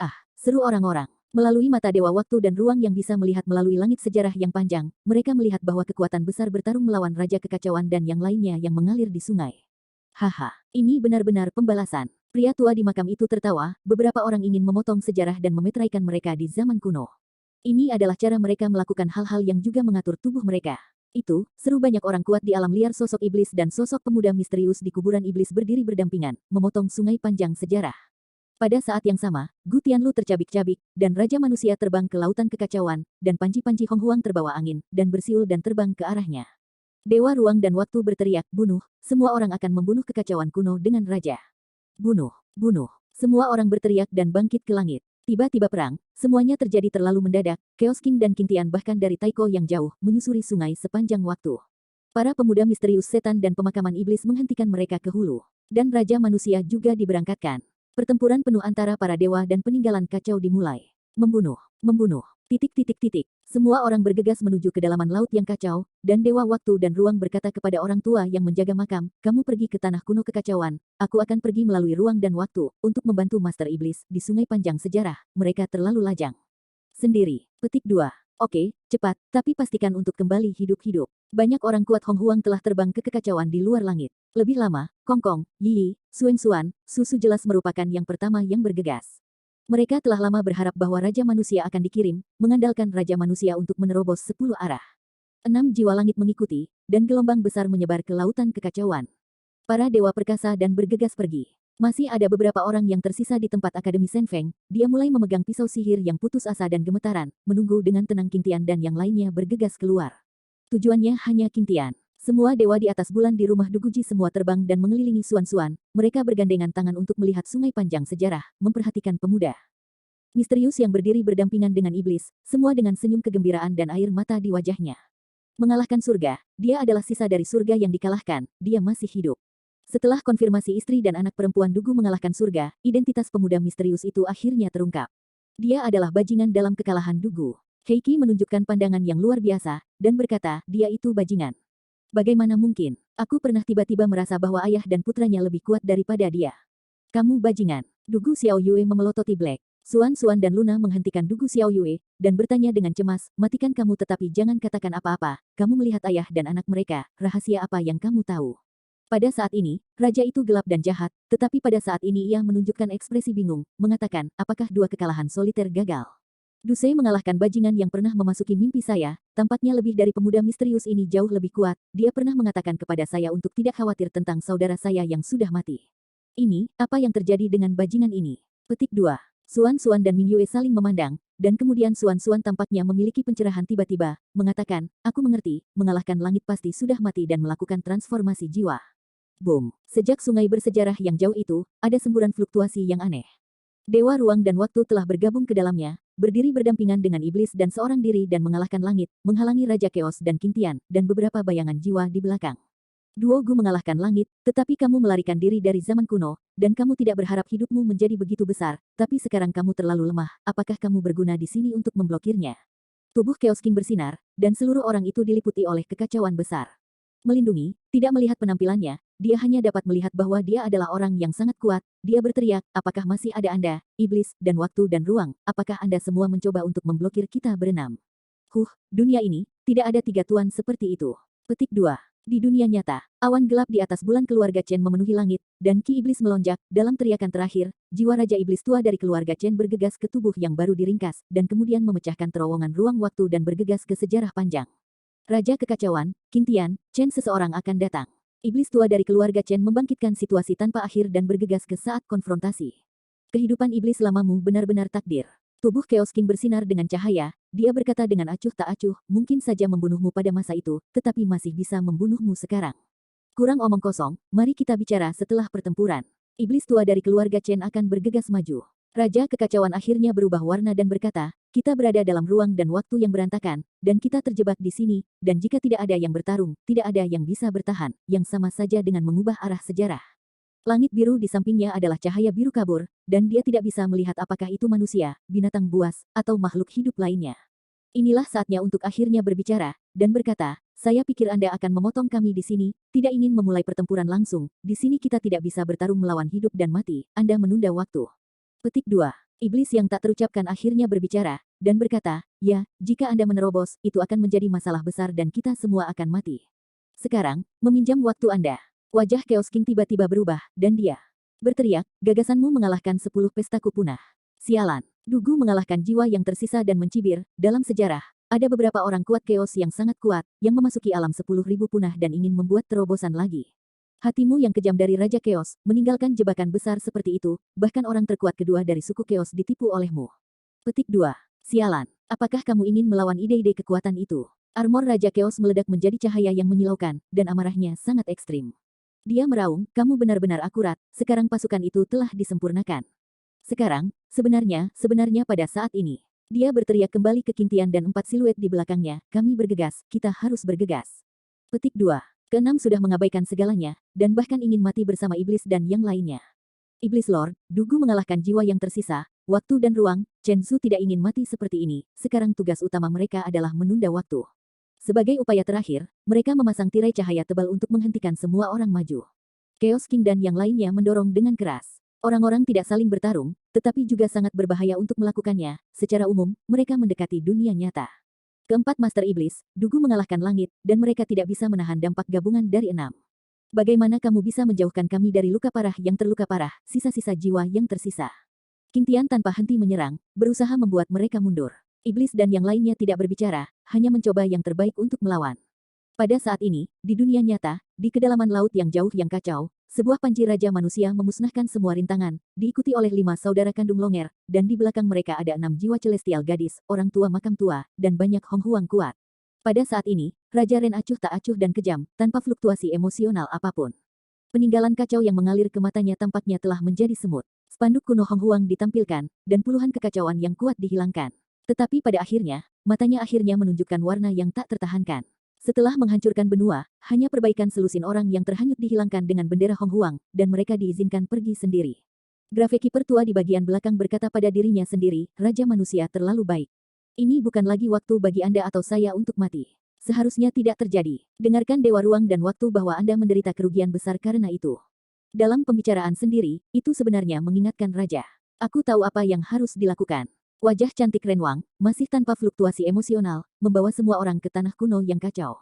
Ah, seru orang-orang. Melalui mata Dewa Waktu dan Ruang yang bisa melihat melalui langit sejarah yang panjang, mereka melihat bahwa kekuatan besar bertarung melawan Raja Kekacauan dan yang lainnya yang mengalir di sungai. Haha, ini benar-benar pembalasan. Pria tua di makam itu tertawa, beberapa orang ingin memotong sejarah dan memetraikan mereka di zaman kuno. Ini adalah cara mereka melakukan hal-hal yang juga mengatur tubuh mereka. Itu, seru banyak orang kuat di alam liar sosok iblis dan sosok pemuda misterius di kuburan iblis berdiri berdampingan, memotong sungai panjang sejarah. Pada saat yang sama, Gu Tianlu tercabik-cabik, dan Raja Manusia terbang ke lautan kekacauan, dan panci-panci Hong Huang terbawa angin, dan bersiul dan terbang ke arahnya. Dewa Ruang dan Waktu berteriak, bunuh, semua orang akan membunuh kekacauan kuno dengan Raja. Bunuh, bunuh, semua orang berteriak dan bangkit ke langit. Tiba-tiba perang, semuanya terjadi terlalu mendadak, Chaos King dan Qingtian bahkan dari Taiko yang jauh, menyusuri sungai sepanjang waktu. Para pemuda misterius setan dan pemakaman iblis menghentikan mereka ke hulu. Dan Raja Manusia juga diberangkatkan. Pertempuran penuh antara para dewa dan peninggalan kacau dimulai. Membunuh, membunuh, titik. Semua orang bergegas menuju ke dalaman laut yang kacau, dan Dewa Waktu dan Ruang berkata kepada orang tua yang menjaga makam, kamu pergi ke tanah kuno kekacauan, aku akan pergi melalui ruang dan waktu, untuk membantu Master Iblis, di sungai panjang sejarah, mereka terlalu lajang. Sendiri. Petik 2. Oke, cepat, tapi pastikan untuk kembali hidup-hidup. Banyak orang kuat Hong Huang telah terbang ke kekacauan di luar langit. Lebih lama, Kong Kong, Yi, Suen Xuan, Susu jelas merupakan yang pertama yang bergegas. Mereka telah lama berharap bahwa Raja Manusia akan dikirim, mengandalkan Raja Manusia untuk menerobos 10 arah. 6 jiwa langit mengikuti, dan gelombang besar menyebar ke lautan kekacauan. Para dewa perkasa dan bergegas pergi. Masih ada beberapa orang yang tersisa di tempat Akademi Senfeng, dia mulai memegang pisau sihir yang putus asa dan gemetaran, menunggu dengan tenang Qingtian dan yang lainnya bergegas keluar. Tujuannya hanya Qingtian. Semua dewa di atas bulan di rumah Duguji semua terbang dan mengelilingi Suan-Suan, mereka bergandengan tangan untuk melihat sungai panjang sejarah, memperhatikan pemuda misterius yang berdiri berdampingan dengan iblis, semua dengan senyum kegembiraan dan air mata di wajahnya. Mengalahkan surga, dia adalah sisa dari surga yang dikalahkan, dia masih hidup. Setelah konfirmasi istri dan anak perempuan Dugu mengalahkan surga, identitas pemuda misterius itu akhirnya terungkap. Dia adalah bajingan dalam kekalahan Dugu. Heiki menunjukkan pandangan yang luar biasa, dan berkata, dia itu bajingan. Bagaimana mungkin? Aku pernah tiba-tiba merasa bahwa ayah dan putranya lebih kuat daripada dia. Kamu bajingan. Dugu Xiao Yue memelototi Black. Suan dan Luna menghentikan Dugu Xiao Yue, dan bertanya dengan cemas, matikan kamu tetapi jangan katakan apa-apa, kamu melihat ayah dan anak mereka, rahasia apa yang kamu tahu? Pada saat ini, raja itu gelap dan jahat, tetapi pada saat ini ia menunjukkan ekspresi bingung, mengatakan, apakah dua kekalahan soliter gagal? Dusei mengalahkan bajingan yang pernah memasuki mimpi saya, tampaknya lebih dari pemuda misterius ini jauh lebih kuat, dia pernah mengatakan kepada saya untuk tidak khawatir tentang saudara saya yang sudah mati. Ini, apa yang terjadi dengan bajingan ini? Petik 2. Suan dan Ming Yue saling memandang, dan kemudian Suan tampaknya memiliki pencerahan tiba-tiba, mengatakan, aku mengerti, mengalahkan langit pasti sudah mati dan melakukan transformasi jiwa. Boom. Sejak sungai bersejarah yang jauh itu, ada semburan fluktuasi yang aneh. Dewa ruang dan waktu telah bergabung ke dalamnya, berdiri berdampingan dengan iblis dan seorang diri dan mengalahkan langit, menghalangi Raja Keos dan King Tian, dan beberapa bayangan jiwa di belakang. Duo Gu mengalahkan langit, tetapi kamu melarikan diri dari zaman kuno, dan kamu tidak berharap hidupmu menjadi begitu besar, tapi sekarang kamu terlalu lemah, apakah kamu berguna di sini untuk memblokirnya? Tubuh Chaos King bersinar, dan seluruh orang itu diliputi oleh kekacauan besar. Melindungi, tidak melihat penampilannya, dia hanya dapat melihat bahwa dia adalah orang yang sangat kuat, dia berteriak, apakah masih ada Anda, iblis, dan waktu dan ruang, apakah Anda semua mencoba untuk memblokir kita berenam? Dunia ini, tidak ada tiga tuan seperti itu. Petik 2. Di dunia nyata, awan gelap di atas bulan keluarga Chen memenuhi langit, dan Ki Iblis melonjak, dalam teriakan terakhir, jiwa Raja Iblis tua dari keluarga Chen bergegas ke tubuh yang baru diringkas, dan kemudian memecahkan terowongan ruang waktu dan bergegas ke sejarah panjang. Raja Kekacauan, King Tian, Chen seseorang akan datang. Iblis tua dari keluarga Chen membangkitkan situasi tanpa akhir dan bergegas ke saat konfrontasi. Kehidupan iblis lamamu benar-benar takdir. Tubuh Chaos King bersinar dengan cahaya, dia berkata dengan acuh tak acuh, mungkin saja membunuhmu pada masa itu, tetapi masih bisa membunuhmu sekarang. Kurang omong kosong, mari kita bicara setelah pertempuran. Iblis tua dari keluarga Chen akan bergegas maju. Raja Kekacauan akhirnya berubah warna dan berkata, kita berada dalam ruang dan waktu yang berantakan, dan kita terjebak di sini, dan jika tidak ada yang bertarung, tidak ada yang bisa bertahan, yang sama saja dengan mengubah arah sejarah. Langit biru di sampingnya adalah cahaya biru kabur, dan dia tidak bisa melihat apakah itu manusia, binatang buas, atau makhluk hidup lainnya. Inilah saatnya untuk akhirnya berbicara, dan berkata, saya pikir Anda akan memotong kami di sini, tidak ingin memulai pertempuran langsung, di sini kita tidak bisa bertarung melawan hidup dan mati, Anda menunda waktu. Petik 2. Iblis yang tak terucapkan akhirnya berbicara, dan berkata, ya, jika Anda menerobos, itu akan menjadi masalah besar dan kita semua akan mati. Sekarang, meminjam waktu Anda. Wajah Chaos King tiba-tiba berubah, dan dia berteriak, gagasanmu mengalahkan 10 pestaku punah. Sialan. Dugu mengalahkan jiwa yang tersisa dan mencibir, dalam sejarah, ada beberapa orang kuat Chaos yang sangat kuat, yang memasuki alam 10.000 punah dan ingin membuat terobosan lagi. Hatimu yang kejam dari Raja Chaos, meninggalkan jebakan besar seperti itu, bahkan orang terkuat kedua dari suku Chaos ditipu olehmu. Petik 2. Sialan. Apakah kamu ingin melawan ide-ide kekuatan itu? Armor Raja Chaos meledak menjadi cahaya yang menyilaukan, dan amarahnya sangat ekstrim. Dia meraung, kamu benar-benar akurat, sekarang pasukan itu telah disempurnakan. Sekarang, sebenarnya pada saat ini. Dia berteriak kembali ke King Tian dan 4 siluet di belakangnya, kami bergegas, kita harus bergegas. Petik 2. Keenam sudah mengabaikan segalanya, dan bahkan ingin mati bersama iblis dan yang lainnya. Iblis Lord, Dugu mengalahkan jiwa yang tersisa, waktu dan ruang, Chen Zhu tidak ingin mati seperti ini, sekarang tugas utama mereka adalah menunda waktu. Sebagai upaya terakhir, mereka memasang tirai cahaya tebal untuk menghentikan semua orang maju. Chaos King dan yang lainnya mendorong dengan keras. Orang-orang tidak saling bertarung, tetapi juga sangat berbahaya untuk melakukannya, secara umum, mereka mendekati dunia nyata. Keempat Master Iblis, Dugu mengalahkan langit, dan mereka tidak bisa menahan dampak gabungan dari 6. Bagaimana kamu bisa menjauhkan kami dari luka parah yang terluka parah, sisa-sisa jiwa yang tersisa? King Tian tanpa henti menyerang, berusaha membuat mereka mundur. Iblis dan yang lainnya tidak berbicara, hanya mencoba yang terbaik untuk melawan. Pada saat ini, di dunia nyata, di kedalaman laut yang jauh yang kacau, sebuah panci raja manusia memusnahkan semua rintangan, diikuti oleh 5 saudara kandung Longer, dan di belakang mereka ada 6 jiwa celestial gadis, orang tua makam tua, dan banyak Hong Huang kuat. Pada saat ini, Raja Ren acuh tak acuh dan kejam, tanpa fluktuasi emosional apapun. Peninggalan kacau yang mengalir ke matanya tampaknya telah menjadi semut. Spanduk kuno Hong Huang ditampilkan, dan puluhan kekacauan yang kuat dihilangkan. Tetapi pada akhirnya, matanya akhirnya menunjukkan warna yang tak tertahankan. Setelah menghancurkan benua, hanya perbaikan selusin orang yang terhanyut dihilangkan dengan bendera Hong Huang, dan mereka diizinkan pergi sendiri. Gravekeeper tua di bagian belakang berkata pada dirinya sendiri, Raja Manusia terlalu baik. Ini bukan lagi waktu bagi Anda atau saya untuk mati. Seharusnya tidak terjadi. Dengarkan Dewa Ruang dan Waktu bahwa Anda menderita kerugian besar karena itu. Dalam pembicaraan sendiri, itu sebenarnya mengingatkan Raja. Aku tahu apa yang harus dilakukan. Wajah cantik Renwang, masih tanpa fluktuasi emosional, membawa semua orang ke tanah kuno yang kacau.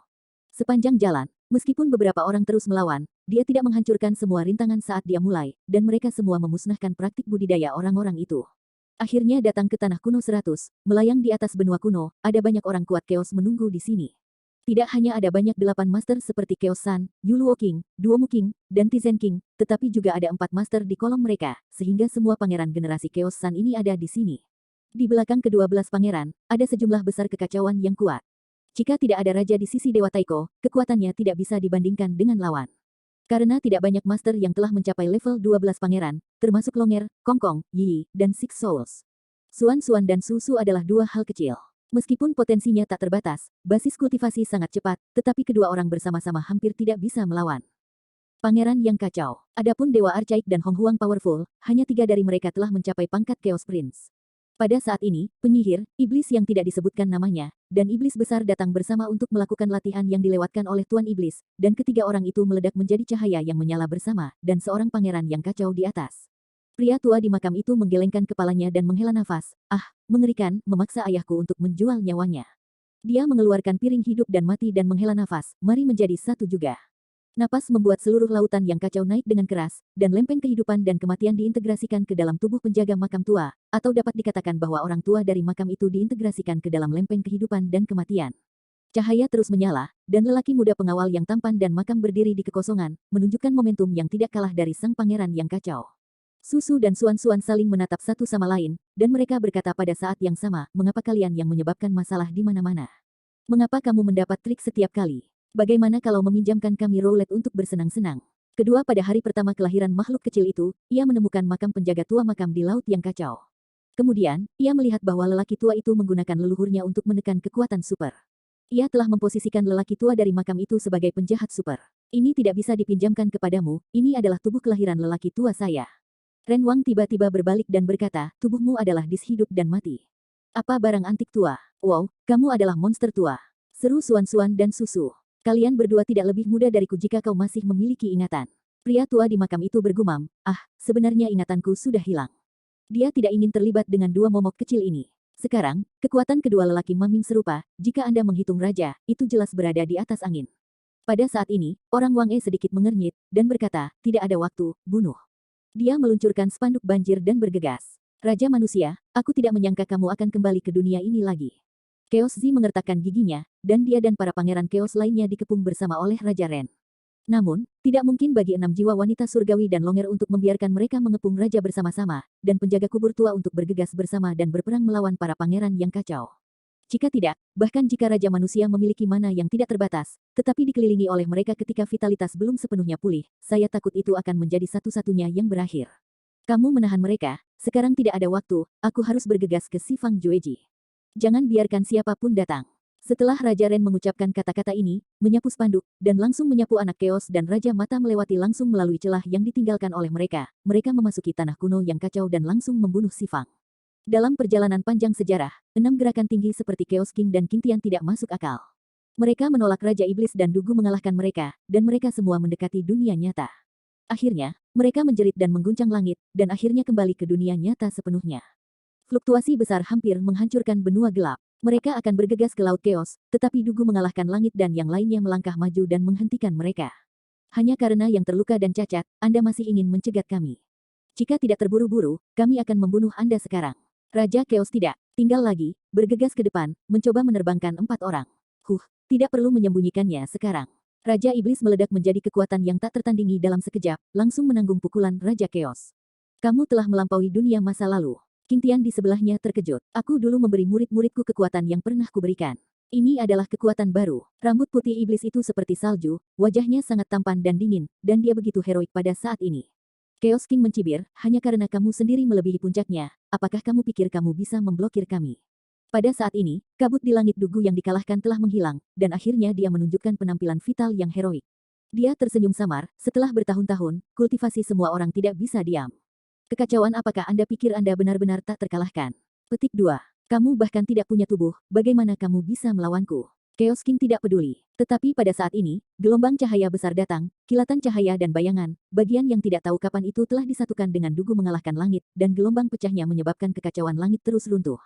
Sepanjang jalan, meskipun beberapa orang terus melawan, dia tidak menghancurkan semua rintangan saat dia mulai, dan mereka semua memusnahkan praktik budidaya orang-orang itu. Akhirnya datang ke tanah kuno 100, melayang di atas benua kuno, ada banyak orang kuat Chaos menunggu di sini. Tidak hanya ada banyak 8 master seperti Chaos Sun, Yuluo King, Duomu King, dan Tizen King, tetapi juga ada 4 master di kolom mereka, sehingga semua pangeran generasi Chaos Sun ini ada di sini. Di belakang ke-12 pangeran, ada sejumlah besar kekacauan yang kuat. Jika tidak ada raja di sisi Dewa Taiko, kekuatannya tidak bisa dibandingkan dengan lawan. Karena tidak banyak master yang telah mencapai level 12 pangeran, termasuk Longer, Kongkong, Yi, dan Six Souls. Suan-Suan dan Susu adalah dua hal kecil. Meskipun potensinya tak terbatas, basis kultivasi sangat cepat, tetapi kedua orang bersama-sama hampir tidak bisa melawan. Pangeran yang kacau. Adapun Dewa Archaik dan Hong Huang Powerful, hanya 3 dari mereka telah mencapai pangkat Chaos Prince. Pada saat ini, penyihir, iblis yang tidak disebutkan namanya, dan iblis besar datang bersama untuk melakukan latihan yang dilewatkan oleh Tuan Iblis, dan ketiga orang itu meledak menjadi cahaya yang menyala bersama, dan seorang pangeran yang kacau di atas. Pria tua di makam itu menggelengkan kepalanya dan menghela nafas. Ah, mengerikan, memaksa ayahku untuk menjual nyawanya. Dia mengeluarkan piring hidup dan mati dan menghela nafas, mari menjadi satu juga. Napas membuat seluruh lautan yang kacau naik dengan keras, dan lempeng kehidupan dan kematian diintegrasikan ke dalam tubuh penjaga makam tua, atau dapat dikatakan bahwa orang tua dari makam itu diintegrasikan ke dalam lempeng kehidupan dan kematian. Cahaya terus menyala, dan lelaki muda pengawal yang tampan dan makam berdiri di kekosongan, menunjukkan momentum yang tidak kalah dari sang pangeran yang kacau. Susu dan Suan-Suan saling menatap satu sama lain, dan mereka berkata pada saat yang sama, mengapa kalian yang menyebabkan masalah di mana-mana? Mengapa kamu mendapat trik setiap kali? Bagaimana kalau meminjamkan kami roulette untuk bersenang-senang? Kedua pada hari pertama kelahiran makhluk kecil itu, ia menemukan makam penjaga tua makam di laut yang kacau. Kemudian, ia melihat bahwa lelaki tua itu menggunakan leluhurnya untuk menekan kekuatan super. Ia telah memposisikan lelaki tua dari makam itu sebagai penjahat super. Ini tidak bisa dipinjamkan kepadamu, ini adalah tubuh kelahiran lelaki tua saya. Renwang tiba-tiba berbalik dan berkata, tubuhmu adalah dis hidup dan mati. Apa barang antik tua? Wow, kamu adalah monster tua. Seru Suan-Suan dan Susu. Kalian berdua tidak lebih muda dariku jika kau masih memiliki ingatan. Pria tua di makam itu bergumam, sebenarnya ingatanku sudah hilang. Dia tidak ingin terlibat dengan dua momok kecil ini. Sekarang, kekuatan kedua lelaki Maming serupa, jika Anda menghitung raja, itu jelas berada di atas angin. Pada saat ini, orang Wang E sedikit mengernyit, dan berkata, tidak ada waktu, bunuh. Dia meluncurkan spanduk banjir dan bergegas. Raja manusia, aku tidak menyangka kamu akan kembali ke dunia ini lagi. Chaos Z mengertakkan giginya, dan dia dan para pangeran Chaos lainnya dikepung bersama oleh Raja Ren. Namun, tidak mungkin bagi 6 jiwa wanita surgawi dan Longer untuk membiarkan mereka mengepung raja bersama-sama, dan penjaga kubur tua untuk bergegas bersama dan berperang melawan para pangeran yang kacau. Jika tidak, bahkan jika Raja Manusia memiliki mana yang tidak terbatas, tetapi dikelilingi oleh mereka ketika vitalitas belum sepenuhnya pulih, saya takut itu akan menjadi satu-satunya yang berakhir. Kamu menahan mereka, sekarang tidak ada waktu, aku harus bergegas ke Sifang Jueji. Jangan biarkan siapapun datang. Setelah Raja Ren mengucapkan kata-kata ini, menyapu spanduk, dan langsung menyapu anak Chaos dan Raja Mata melewati langsung melalui celah yang ditinggalkan oleh mereka, mereka memasuki tanah kuno yang kacau dan langsung membunuh Sifang. Dalam perjalanan panjang sejarah, 6 gerakan tinggi seperti Chaos King dan King Tian tidak masuk akal. Mereka menolak Raja Iblis dan Dugu mengalahkan mereka, dan mereka semua mendekati dunia nyata. Akhirnya, mereka menjerit dan mengguncang langit, dan akhirnya kembali ke dunia nyata sepenuhnya. Fluktuasi besar hampir menghancurkan benua gelap. Mereka akan bergegas ke Laut Chaos, tetapi Dugu mengalahkan langit dan yang lainnya melangkah maju dan menghentikan mereka. Hanya karena yang terluka dan cacat, Anda masih ingin mencegat kami. Jika tidak terburu-buru, kami akan membunuh Anda sekarang. Raja Chaos tidak, tinggal lagi, bergegas ke depan, mencoba menerbangkan 4 orang. Tidak perlu menyembunyikannya sekarang. Raja Iblis meledak menjadi kekuatan yang tak tertandingi dalam sekejap, langsung menanggung pukulan Raja Chaos. Kamu telah melampaui dunia masa lalu. King Tian di sebelahnya terkejut. Aku dulu memberi murid-muridku kekuatan yang pernah kuberikan. Ini adalah kekuatan baru. Rambut putih iblis itu seperti salju, wajahnya sangat tampan dan dingin, dan dia begitu heroik pada saat ini. Chaos King mencibir, hanya karena kamu sendiri melebihi puncaknya, apakah kamu pikir kamu bisa memblokir kami? Pada saat ini, kabut di langit Dugu yang dikalahkan telah menghilang, dan akhirnya dia menunjukkan penampilan vital yang heroik. Dia tersenyum samar, setelah bertahun-tahun, kultivasi semua orang tidak bisa diam. Kekacauan, apakah Anda pikir Anda benar-benar tak terkalahkan? Petik 2. Kamu bahkan tidak punya tubuh, bagaimana kamu bisa melawanku? Chaos King tidak peduli. Tetapi pada saat ini, gelombang cahaya besar datang, kilatan cahaya dan bayangan, bagian yang tidak tahu kapan itu telah disatukan dengan dugu mengalahkan langit, dan gelombang pecahnya menyebabkan kekacauan langit terus runtuh.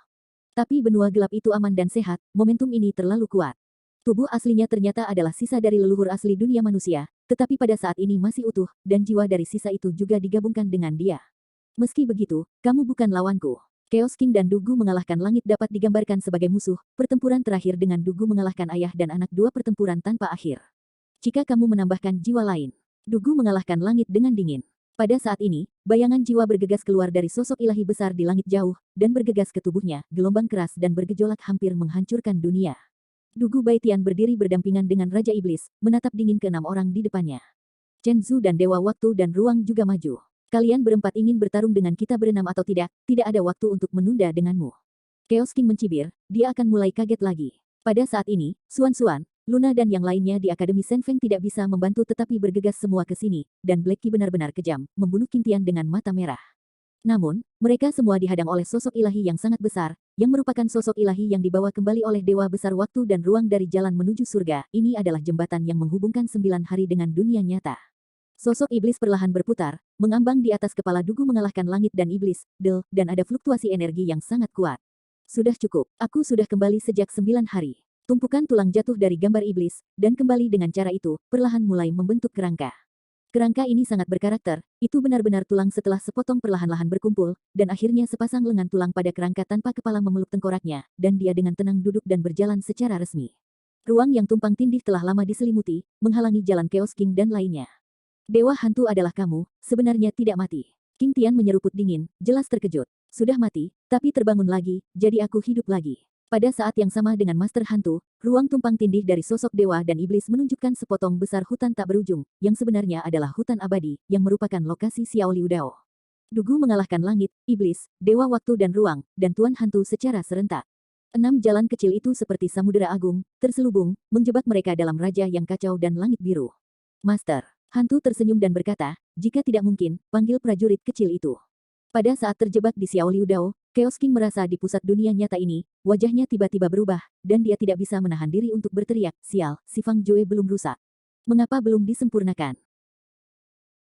Tapi benua gelap itu aman dan sehat, momentum ini terlalu kuat. Tubuh aslinya ternyata adalah sisa dari leluhur asli dunia manusia, tetapi pada saat ini masih utuh, dan jiwa dari sisa itu juga digabungkan dengan dia. Meski begitu, kamu bukan lawanku. Chaos King dan Dugu mengalahkan langit dapat digambarkan sebagai musuh, pertempuran terakhir dengan Dugu mengalahkan ayah dan anak, dua pertempuran tanpa akhir. Jika kamu menambahkan jiwa lain, Dugu mengalahkan langit dengan dingin. Pada saat ini, bayangan jiwa bergegas keluar dari sosok ilahi besar di langit jauh, dan bergegas ke tubuhnya, gelombang keras dan bergejolak hampir menghancurkan dunia. Dugu Baitian berdiri berdampingan dengan Raja Iblis, menatap dingin ke 6 orang di depannya. Chen Zhu dan Dewa Waktu dan Ruang juga maju. Kalian berempat ingin bertarung dengan kita berenam atau tidak, tidak ada waktu untuk menunda denganmu. Chaos King mencibir, dia akan mulai kaget lagi. Pada saat ini, Xuan, Luna dan yang lainnya di Akademi Shen Feng tidak bisa membantu tetapi bergegas semua ke sini, dan Blacky benar-benar kejam, membunuh Qingtian dengan mata merah. Namun, mereka semua dihadang oleh sosok ilahi yang sangat besar, yang merupakan sosok ilahi yang dibawa kembali oleh Dewa Besar Waktu dan Ruang dari jalan menuju surga. Ini adalah jembatan yang menghubungkan 9 hari dengan dunia nyata. Sosok iblis perlahan berputar, mengambang di atas kepala Dugu mengalahkan langit dan iblis, dan ada fluktuasi energi yang sangat kuat. Sudah cukup, aku sudah kembali sejak 9 hari. Tumpukan tulang jatuh dari gambar iblis, dan kembali dengan cara itu, perlahan mulai membentuk kerangka. Kerangka ini sangat berkarakter, itu benar-benar tulang setelah sepotong perlahan-lahan berkumpul, dan akhirnya sepasang lengan tulang pada kerangka tanpa kepala memeluk tengkoraknya, dan dia dengan tenang duduk dan berjalan secara resmi. Ruang yang tumpang tindih telah lama diselimuti, menghalangi jalan Chaos King dan lainnya. Dewa hantu adalah kamu, sebenarnya tidak mati. Qingtian menyeruput dingin, jelas terkejut. Sudah mati, tapi terbangun lagi, jadi aku hidup lagi. Pada saat yang sama dengan Master Hantu, ruang tumpang tindih dari sosok dewa dan iblis menunjukkan sepotong besar hutan tak berujung, yang sebenarnya adalah hutan abadi, yang merupakan lokasi Xiao Liu Dao. Dugu mengalahkan langit, iblis, dewa waktu dan ruang, dan Tuan Hantu secara serentak. 6 jalan kecil itu seperti samudera agung, terselubung, menjebak mereka dalam raja yang kacau dan langit biru. Master. Hantu tersenyum dan berkata, jika tidak mungkin, panggil prajurit kecil itu. Pada saat terjebak di Xiao Liu Dao, Chaos King merasa di pusat dunia nyata ini, wajahnya tiba-tiba berubah, dan dia tidak bisa menahan diri untuk berteriak, sial, si Fang Jue belum rusak. Mengapa belum disempurnakan?